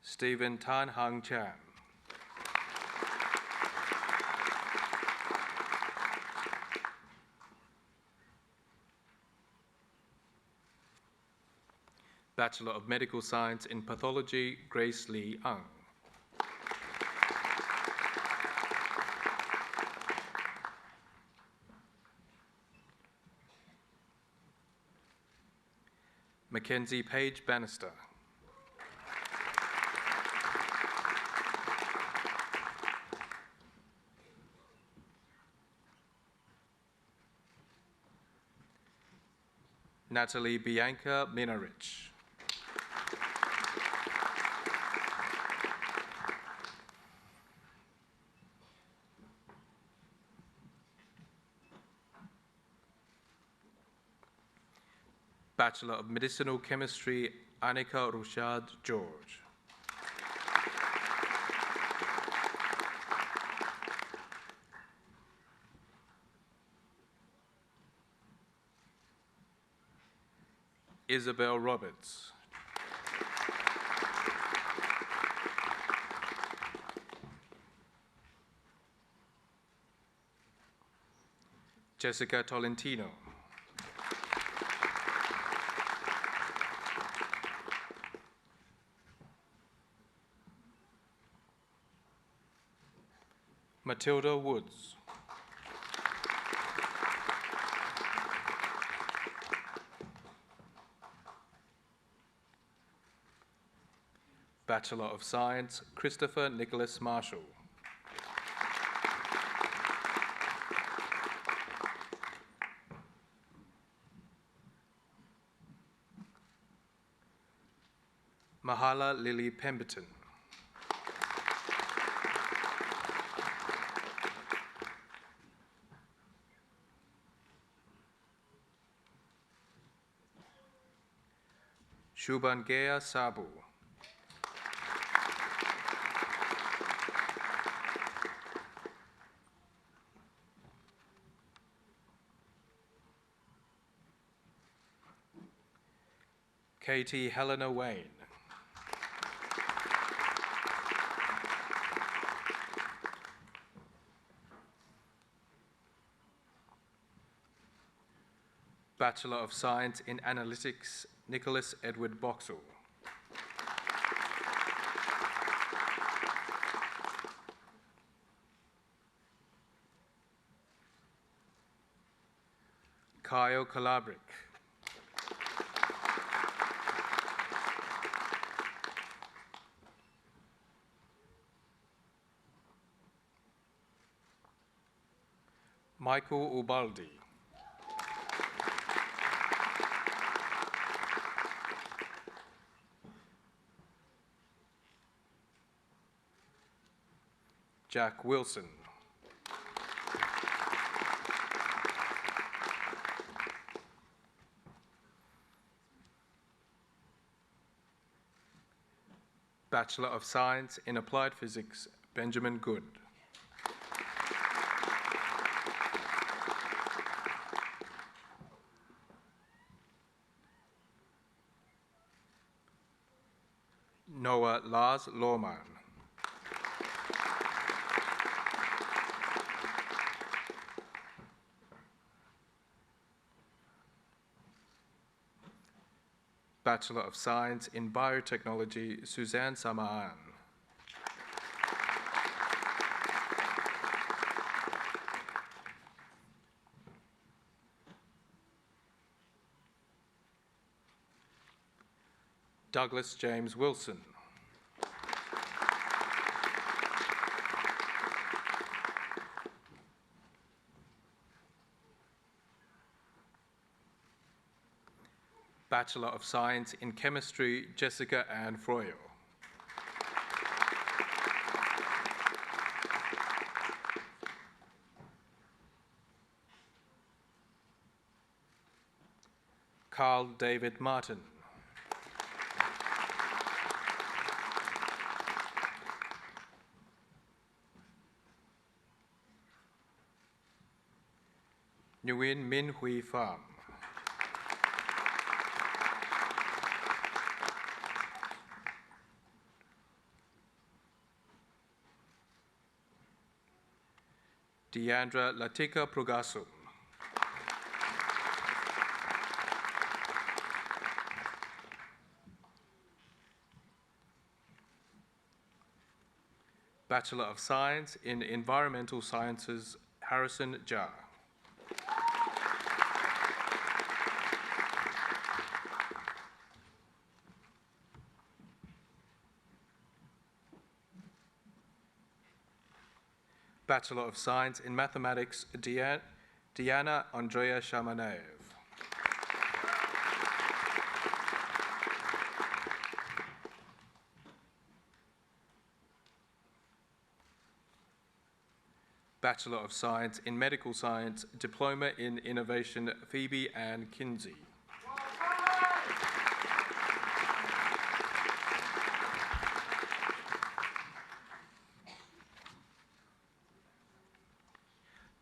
Stephen Tan Hang Chan. Bachelor of Medical Science in Pathology, Grace Lee Ang. Mackenzie Page Bannister. Natalie Bianca Minarich. Bachelor of Medicinal Chemistry, Annika Rushad George. Isabel Roberts. Jessica Tolentino. Matilda Woods. Bachelor of Science, Christopher Nicholas Marshall. Mahala Lily Pemberton. Shubhangaya Sabu. Katie Helena Wayne. Bachelor of Science in Analytics, Nicholas Edward Boxall. Kyle Calabric. Michael Ubaldi. Jack Wilson. Bachelor of Science in Applied Physics, Benjamin Good. Noah Lars Lohmann. Bachelor of Science in Biotechnology, Suzanne Samaan. Douglas James Wilson. Bachelor of Science in Chemistry, Jessica Ann Froyo. Carl David Martin. Nguyen Min Hui Pham. Deandra Latika Prugasum. Bachelor of Science in Environmental Sciences, Harrison Jha. Bachelor of Science in Mathematics, Diana Andrea Shamanev. Bachelor of Science in Medical Science, Diploma in Innovation, Phoebe Ann Kinsey.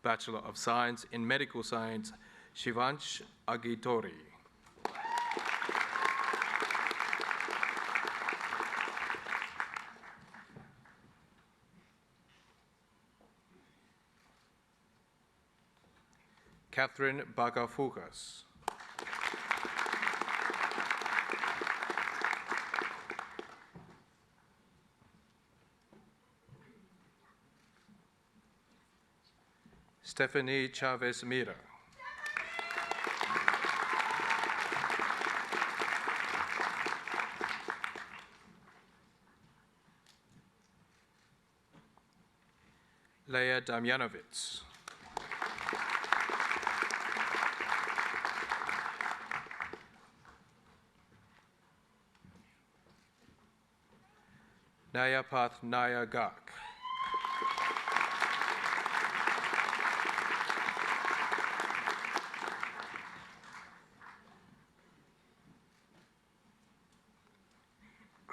Bachelor of Science in Medical Science, Shivansh Agitori. Catherine Bagafukas. Stephanie Chavez Mira. Leia Damjanovic. Nayapath Naya Gak.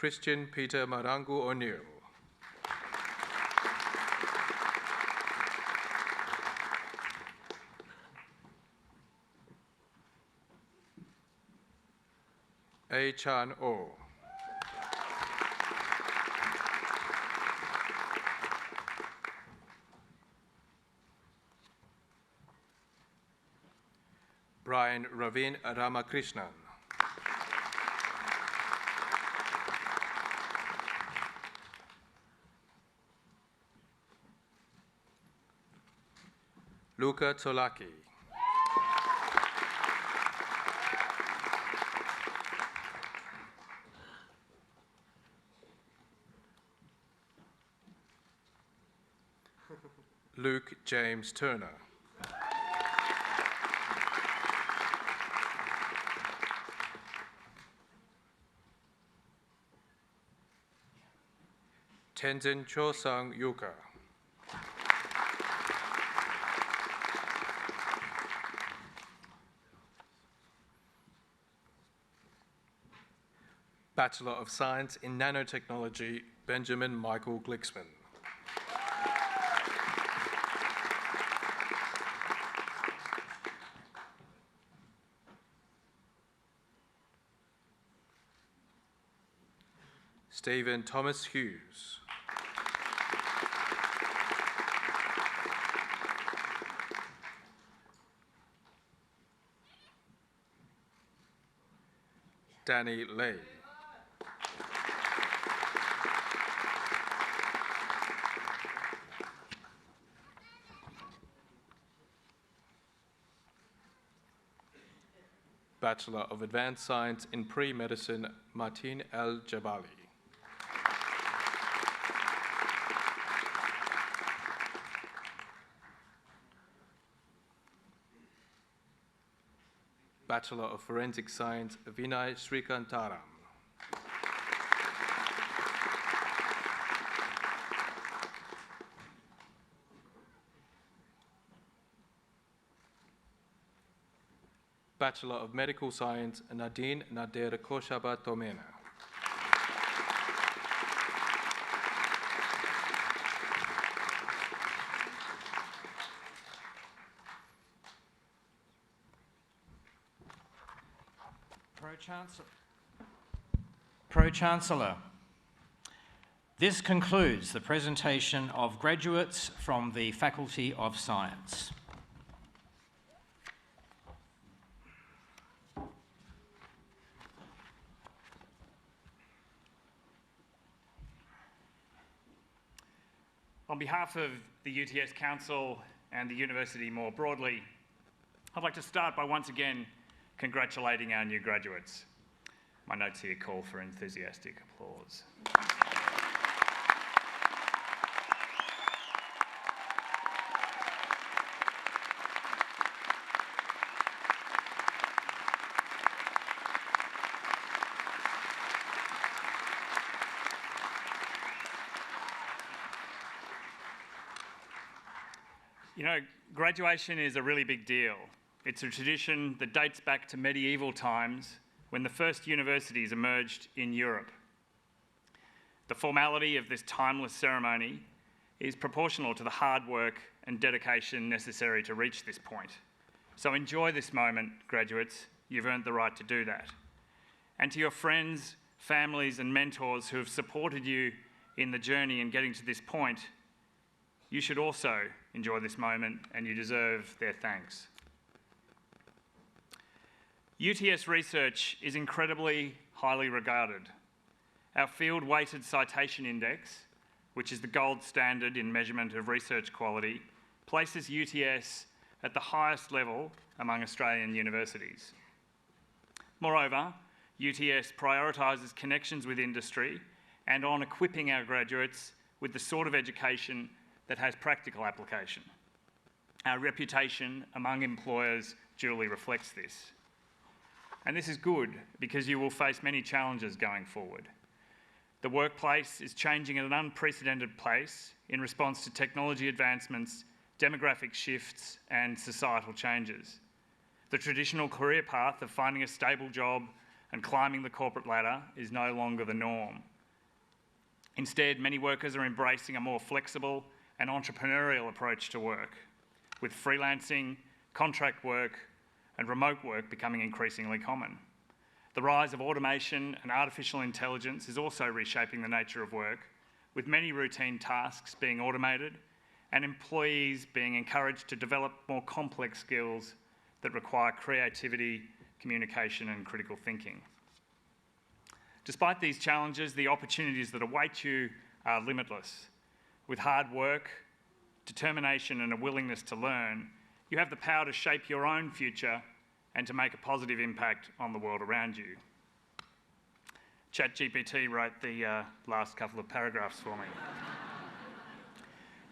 Christian Peter Marangu O'Neill. A. Chan O. Brian Ravin Ramakrishnan. Luca Tolaki. Luke James Turner. Tenzin Chosang Yuka. Bachelor of Science in Nanotechnology, Benjamin Michael Glicksman. Stephen Thomas Hughes. Danny Lay. Bachelor of Advanced Science in Pre-Medicine, Martin El Jabali. Bachelor of Forensic Science, Vinay Srikantaram. Bachelor of Medical Science, Nadine Nader Koshaba Tomena. Pro-Chancellor, this concludes the presentation of graduates from the Faculty of Science. On behalf of the UTS Council and the university more broadly, I'd like to start by once again congratulating our new graduates. My notes here call for enthusiastic applause. You know, graduation is a really big deal. It's a tradition that dates back to medieval times when the first universities emerged in Europe. The formality of this timeless ceremony is proportional to the hard work and dedication necessary to reach this point. So enjoy this moment, graduates. You've earned the right to do that. And to your friends, families, and mentors who have supported you in the journey in getting to this point, you should also enjoy this moment, and you deserve their thanks. UTS research is incredibly highly regarded. Our field-weighted citation index, which is the gold standard in measurement of research quality, places UTS at the highest level among Australian universities. Moreover, UTS prioritises connections with industry and on equipping our graduates with the sort of education that has practical application. Our reputation among employers duly reflects this. And this is good because you will face many challenges going forward. The workplace is changing at an unprecedented pace in response to technology advancements, demographic shifts, and societal changes. The traditional career path of finding a stable job and climbing the corporate ladder is no longer the norm. Instead, many workers are embracing a more flexible and entrepreneurial approach to work, with freelancing, contract work, and remote work becoming increasingly common. The rise of automation and artificial intelligence is also reshaping the nature of work, with many routine tasks being automated and employees being encouraged to develop more complex skills that require creativity, communication, and critical thinking. Despite these challenges, the opportunities that await you are limitless. With hard work, determination, and a willingness to learn, you have the power to shape your own future and to make a positive impact on the world around you. ChatGPT wrote the last couple of paragraphs for me.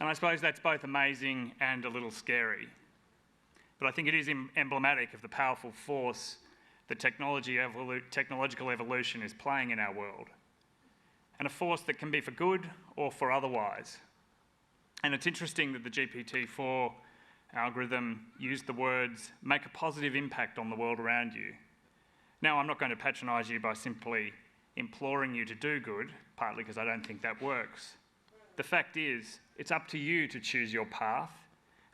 And I suppose that's both amazing and a little scary. But I think it is emblematic of the powerful force that technological evolution is playing in our world, and a force that can be for good or for otherwise. And it's interesting that the GPT-4 algorithm used the words, "make a positive impact on the world around you." Now, I'm not going to patronise you by simply imploring you to do good, partly because I don't think that works. The fact is, it's up to you to choose your path,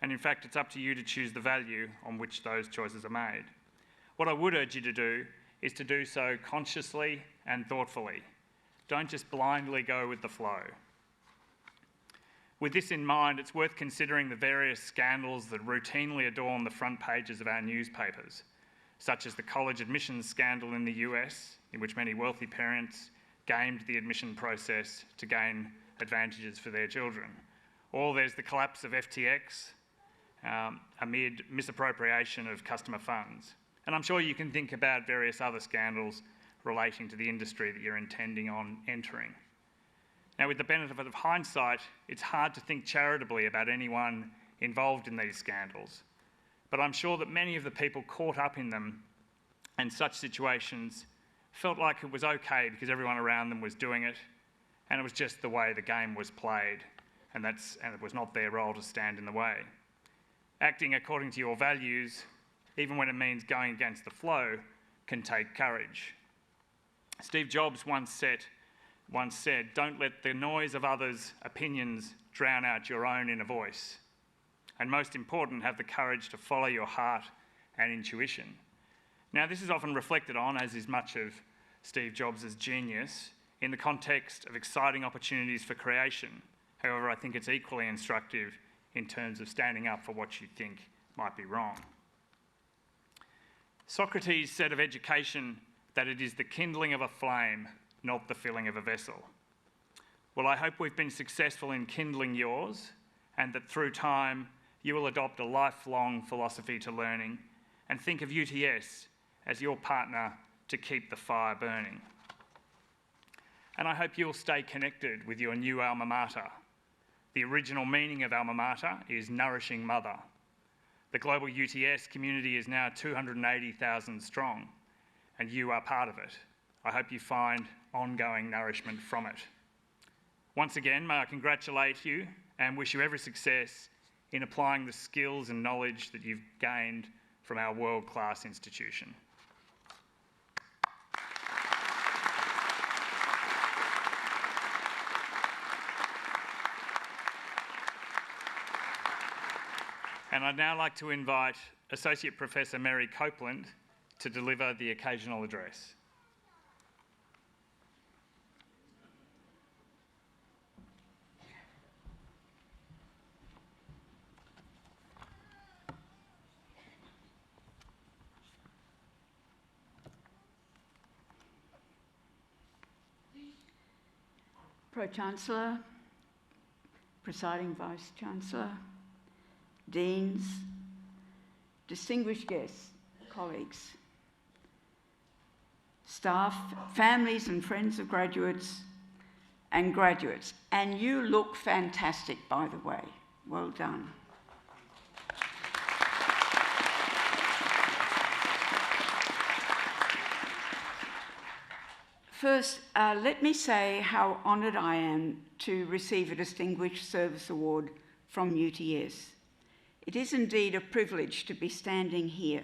and in fact, it's up to you to choose the value on which those choices are made. What I would urge you to do is to do so consciously and thoughtfully. Don't just blindly go with the flow. With this in mind, it's worth considering the various scandals that routinely adorn the front pages of our newspapers. such as the college admissions scandal in the US, in which many wealthy parents gamed the admission process to gain advantages for their children. Or there's the collapse of FTX amid misappropriation of customer funds. And I'm sure you can think about various other scandals relating to the industry that you're intending on entering. Now, with the benefit of hindsight, it's hard to think charitably about anyone involved in these scandals. But I'm sure that many of the people caught up in them and such situations felt like it was okay because everyone around them was doing it, and it was just the way the game was played, and it was not their role to stand in the way. Acting according to your values, even when it means going against the flow, can take courage. Steve Jobs once said, "Don't let the noise of others' opinions drown out your own inner voice. And most important, have the courage to follow your heart and intuition." Now, this is often reflected on, as is much of Steve Jobs' genius, in the context of exciting opportunities for creation. However, I think it's equally instructive in terms of standing up for what you think might be wrong. Socrates said of education that it is the kindling of a flame, not the filling of a vessel. Well, I hope we've been successful in kindling yours, and that through time you will adopt a lifelong philosophy to learning and think of UTS as your partner to keep the fire burning. And I hope you'll stay connected with your new alma mater. The original meaning of alma mater is nourishing mother. The global UTS community is now 280,000 strong, and you are part of it. I hope you find ongoing nourishment from it. Once again, may I congratulate you and wish you every success in applying the skills and knowledge that you've gained from our world-class institution. And I'd now like to invite Associate Professor Mary Copeland to deliver the occasional address. Pro-Chancellor, Presiding Vice-Chancellor, Deans, distinguished guests, colleagues, staff, families and friends of graduates, and graduates. And you look fantastic, by the way. Well done. First, let me say how honoured I am to receive a Distinguished Service Award from UTS. It is indeed a privilege to be standing here,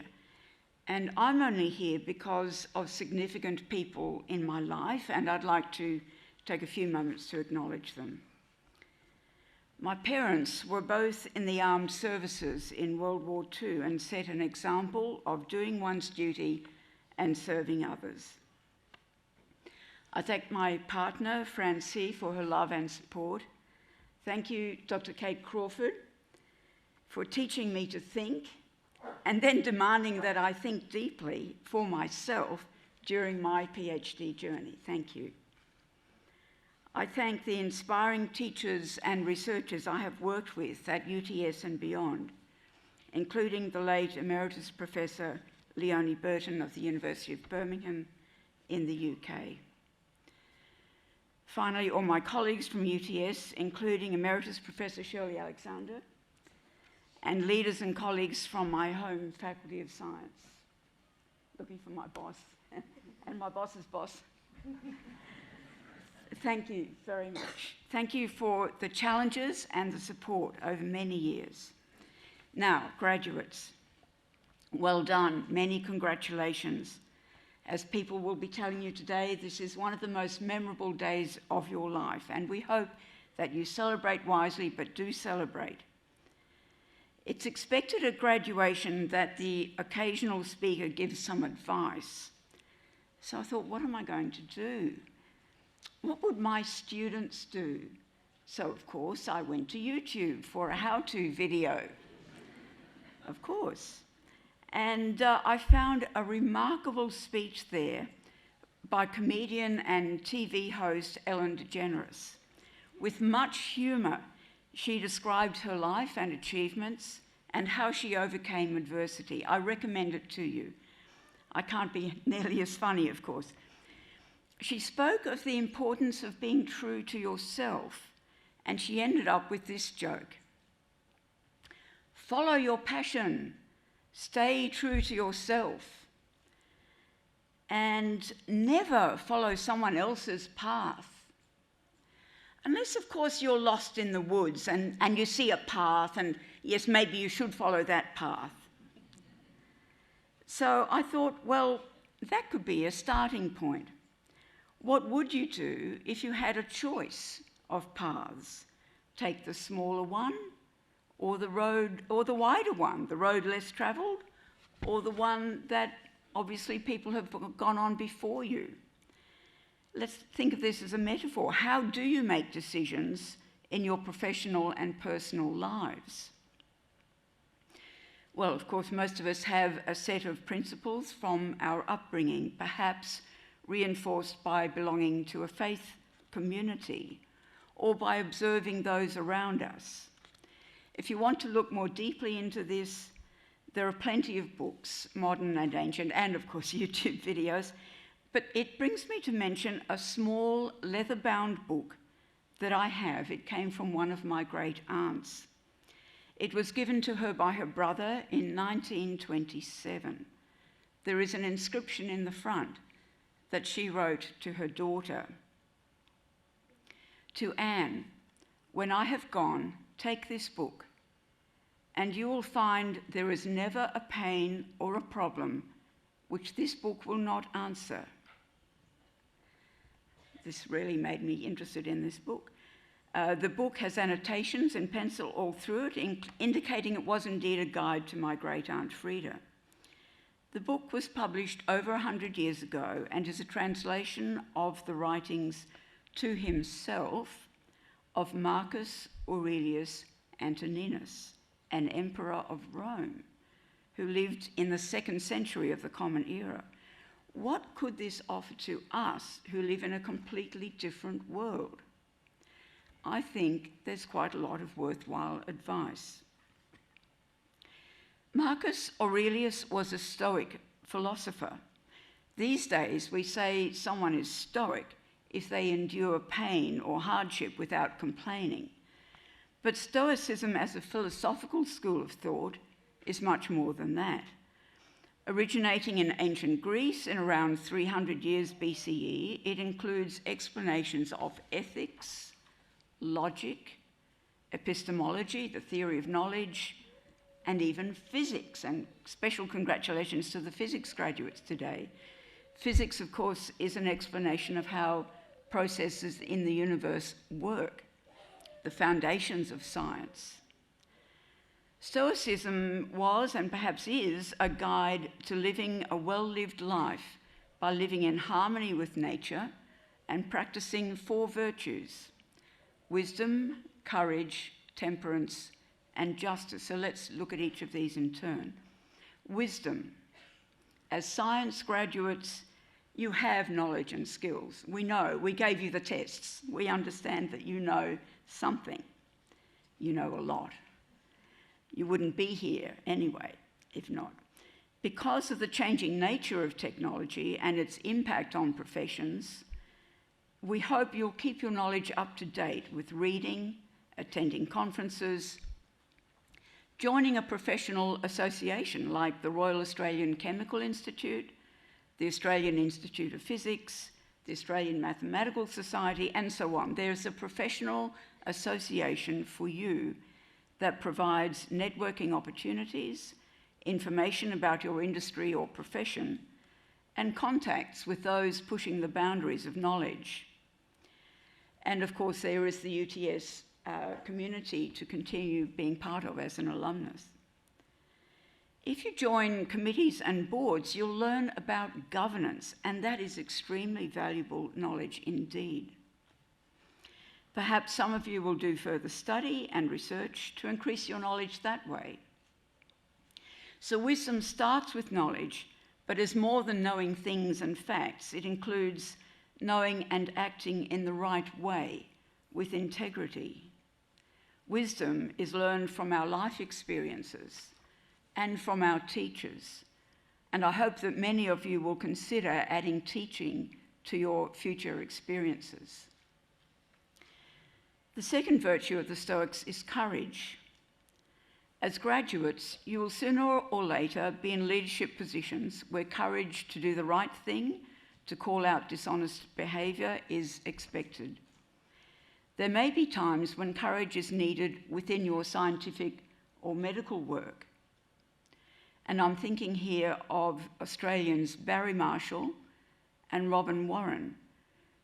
and I'm only here because of significant people in my life, and I'd like to take a few moments to acknowledge them. My parents were both in the armed services in World War II and set an example of doing one's duty and serving others. I thank my partner, Francie, for her love and support. Thank you, Dr. Kate Crawford, for teaching me to think and then demanding that I think deeply for myself during my PhD journey. Thank you. I thank the inspiring teachers and researchers I have worked with at UTS and beyond, including the late Emeritus Professor Leonie Burton of the University of Birmingham in the UK. Finally, all my colleagues from UTS, including Emeritus Professor Shirley Alexander, and leaders and colleagues from my home Faculty of Science. Looking for my boss, and my boss's boss. Thank you very much. Thank you for the challenges and the support over many years. Now, graduates, well done, many congratulations. As people will be telling you today, this is one of the most memorable days of your life, and we hope that you celebrate wisely, but do celebrate. It's expected at graduation that the occasional speaker gives some advice. So I thought, what am I going to do? What would my students do? So, of course, I went to YouTube for a how-to video. Of course. And I found a remarkable speech there by comedian and TV host Ellen DeGeneres. With much humour, she described her life and achievements and how she overcame adversity. I recommend it to you. I can't be nearly as funny, of course. She spoke of the importance of being true to yourself, and she ended up with this joke. Follow your passion, stay true to yourself, and never follow someone else's path. Unless, of course, you're lost in the woods and you see a path, and yes, maybe you should follow that path. So I thought, well, that could be a starting point. What would you do if you had a choice of paths? Take the smaller one, or the road, or the wider one, the road less travelled, or the one that obviously people have gone on before you? Let's think of this as a metaphor. How do you make decisions in your professional and personal lives? Well, of course, most of us have a set of principles from our upbringing, perhaps reinforced by belonging to a faith community or by observing those around us. If you want to look more deeply into this, there are plenty of books, modern and ancient, and of course YouTube videos. But it brings me to mention a small leather-bound book that I have. It came from one of my great aunts. It was given to her by her brother in 1927. There is an inscription in the front that she wrote to her daughter. To Anne, when I have gone, take this book, and you will find there is never a pain or a problem which this book will not answer. This really made me interested in this book. The book has annotations in pencil all through it, indicating it was indeed a guide to my great-aunt Frida. The book was published over 100 years ago and is a translation of the writings to himself of Marcus Aurelius Antoninus, an emperor of Rome, who lived in the 2nd century of the Common Era. What could this offer to us who live in a completely different world? I think there's quite a lot of worthwhile advice. Marcus Aurelius was a Stoic philosopher. These days, we say someone is Stoic if they endure pain or hardship without complaining. But Stoicism as a philosophical school of thought is much more than that. Originating in ancient Greece in around 300 years BCE, it includes explanations of ethics, logic, epistemology, the theory of knowledge, and even physics. And special congratulations to the physics graduates today. Physics, of course, is an explanation of how processes in the universe work, the foundations of science. Stoicism was, and perhaps is, a guide to living a well-lived life by living in harmony with nature and practicing 4 virtues: wisdom, courage, temperance, and justice. So let's look at each of these in turn. Wisdom. As science graduates, you have knowledge and skills. We know, we gave you the tests. We understand that you know something. You know a lot. You wouldn't be here anyway, if not. Because of the changing nature of technology and its impact on professions, we hope you'll keep your knowledge up to date with reading, attending conferences, joining a professional association like the Royal Australian Chemical Institute, the Australian Institute of Physics, the Australian Mathematical Society, and so on. There's a professional association for you that provides networking opportunities, information about your industry or profession, and contacts with those pushing the boundaries of knowledge. And of course, there is the UTS community to continue being part of as an alumnus. If you join committees and boards, you'll learn about governance, and that is extremely valuable knowledge indeed. Perhaps some of you will do further study and research to increase your knowledge that way. So wisdom starts with knowledge, but is more than knowing things and facts. It includes knowing and acting in the right way, with integrity. Wisdom is learned from our life experiences and from our teachers. And I hope that many of you will consider adding teaching to your future experiences. The second virtue of the Stoics is courage. As graduates, you will sooner or later be in leadership positions where courage to do the right thing, to call out dishonest behaviour, is expected. There may be times when courage is needed within your scientific or medical work. And I'm thinking here of Australians Barry Marshall and Robin Warren,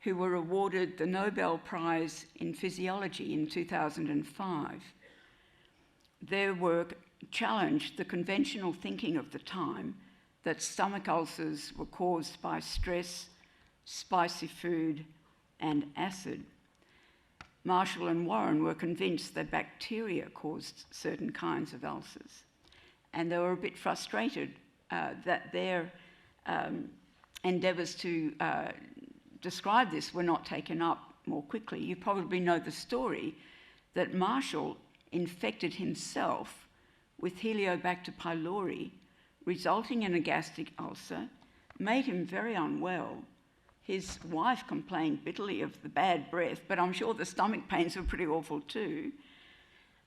who were awarded the Nobel Prize in Physiology in 2005. Their work challenged the conventional thinking of the time that stomach ulcers were caused by stress, spicy food, and acid. Marshall and Warren were convinced that bacteria caused certain kinds of ulcers. And they were a bit frustrated that their endeavours to describe this were not taken up more quickly. You probably know the story that Marshall infected himself with Helicobacter pylori, resulting in a gastric ulcer, made him very unwell. His wife complained bitterly of the bad breath, but I'm sure the stomach pains were pretty awful too.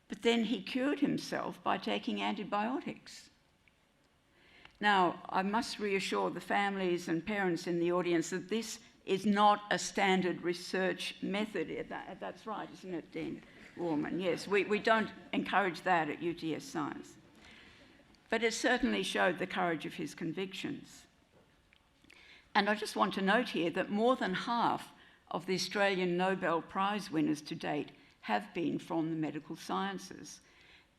But then he cured himself by taking antibiotics. Now, I must reassure the families and parents in the audience that this is not a standard research method. That's right, isn't it, Dean Warman? Yes, we don't encourage that at UTS Science. But it certainly showed the courage of his convictions. And I just want to note here that more than half of the Australian Nobel Prize winners to date have been from the medical sciences.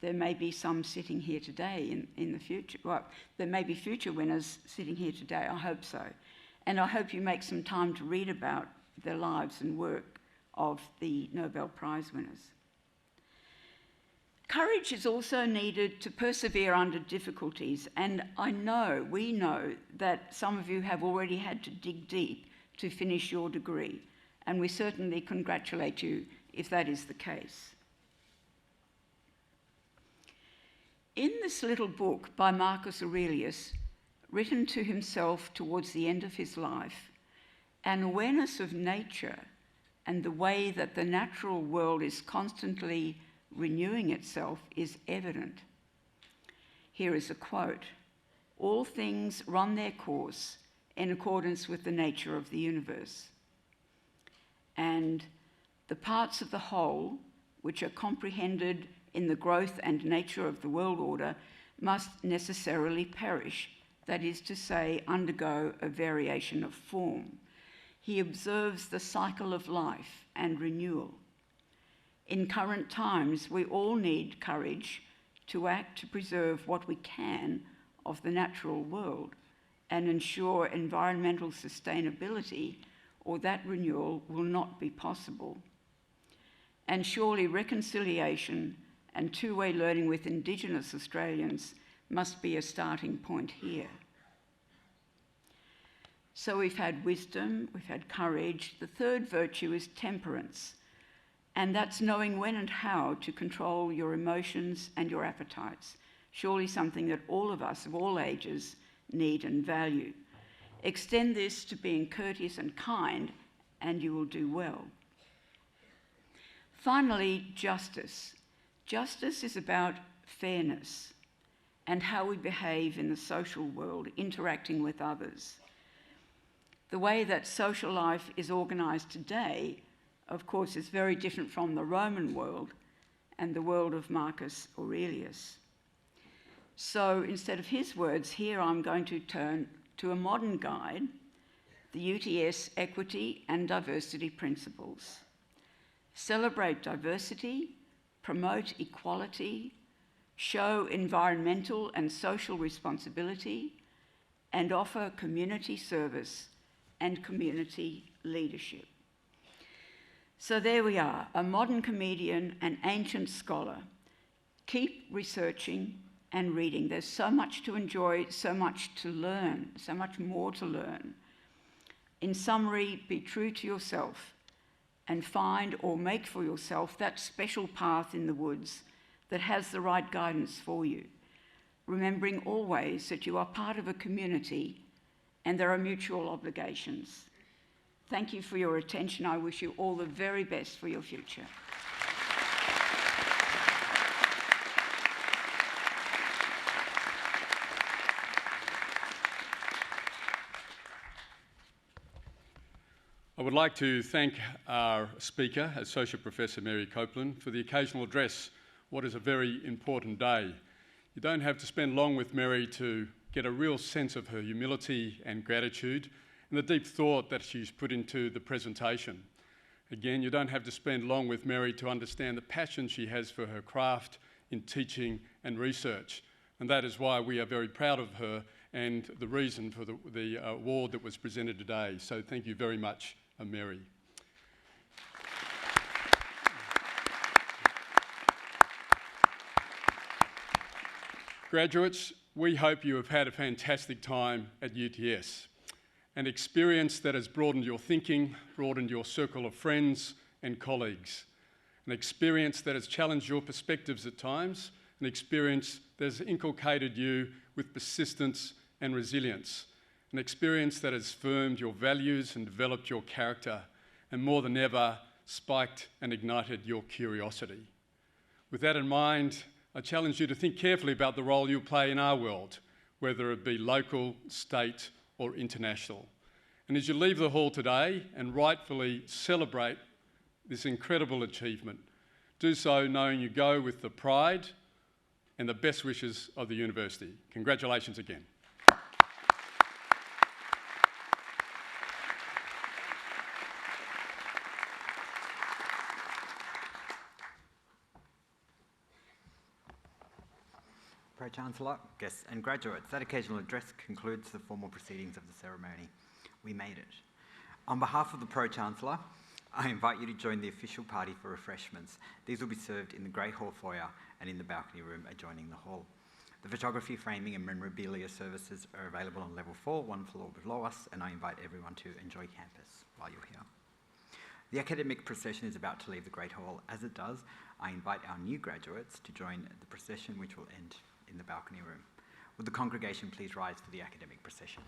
There may be some sitting here today in the future. Well, there may be future winners sitting here today, I hope so. And I hope you make some time to read about the lives and work of the Nobel Prize winners. Courage is also needed to persevere under difficulties, and we know that some of you have already had to dig deep to finish your degree, and we certainly congratulate you if that is the case. In this little book by Marcus Aurelius, written to himself towards the end of his life, an awareness of nature and the way that the natural world is constantly renewing itself is evident. Here is a quote: "All things run their course in accordance with the nature of the universe, and the parts of the whole which are comprehended in the growth and nature of the world order must necessarily perish, that is to say, undergo a variation of form." He observes the cycle of life and renewal. In current times, we all need courage to act to preserve what we can of the natural world and ensure environmental sustainability, or that renewal will not be possible. And surely reconciliation and two-way learning with Indigenous Australians must be a starting point here. So we've had wisdom, we've had courage. The third virtue is temperance, and that's knowing when and how to control your emotions and your appetites. Surely something that all of us of all ages need and value. Extend this to being courteous and kind, and you will do well. Finally, justice. Justice is about fairness and how we behave in the social world, interacting with others. The way that social life is organised today, of course, is very different from the Roman world and the world of Marcus Aurelius. So instead of his words, here I'm going to turn to a modern guide, the UTS Equity and Diversity Principles. Celebrate diversity, promote equality, show environmental and social responsibility, and offer community service and community leadership. So there we are, a modern comedian, an ancient scholar. Keep researching, and reading. There's so much to enjoy, so much to learn, so much more to learn. In summary, be true to yourself and find or make for yourself that special path in the woods that has the right guidance for you, remembering always that you are part of a community and there are mutual obligations. Thank you for your attention. I wish you all the very best for your future. I would like to thank our speaker, Associate Professor Mary Copeland, for the occasional address, what is a very important day. You don't have to spend long with Mary to get a real sense of her humility and gratitude and the deep thought that she's put into the presentation. Again, you don't have to spend long with Mary to understand the passion she has for her craft in teaching and research. And that is why we are very proud of her and the reason for the award that was presented today. So thank you very much, Mary. Graduates, we hope you have had a fantastic time at UTS, an experience that has broadened your thinking, broadened your circle of friends and colleagues, an experience that has challenged your perspectives at times, an experience that has inculcated you with persistence and resilience, an experience that has firmed your values and developed your character, and more than ever, spiked and ignited your curiosity. With that in mind, I challenge you to think carefully about the role you play in our world, whether it be local, state, or international. And as you leave the hall today and rightfully celebrate this incredible achievement, do so knowing you go with the pride and the best wishes of the university. Congratulations again. Pro-Chancellor, guests and graduates, that occasional address concludes the formal proceedings of the ceremony. We made it. On behalf of the Pro-Chancellor, I invite you to join the official party for refreshments. These will be served in the Grey Hall foyer and in the balcony room adjoining the hall. The photography, framing and memorabilia services are available on level 4, one floor below us, and I invite everyone to enjoy campus while you're here. The academic procession is about to leave the Great Hall. As it does, I invite our new graduates to join the procession, which will end in the balcony room. Would the congregation please rise for the academic procession?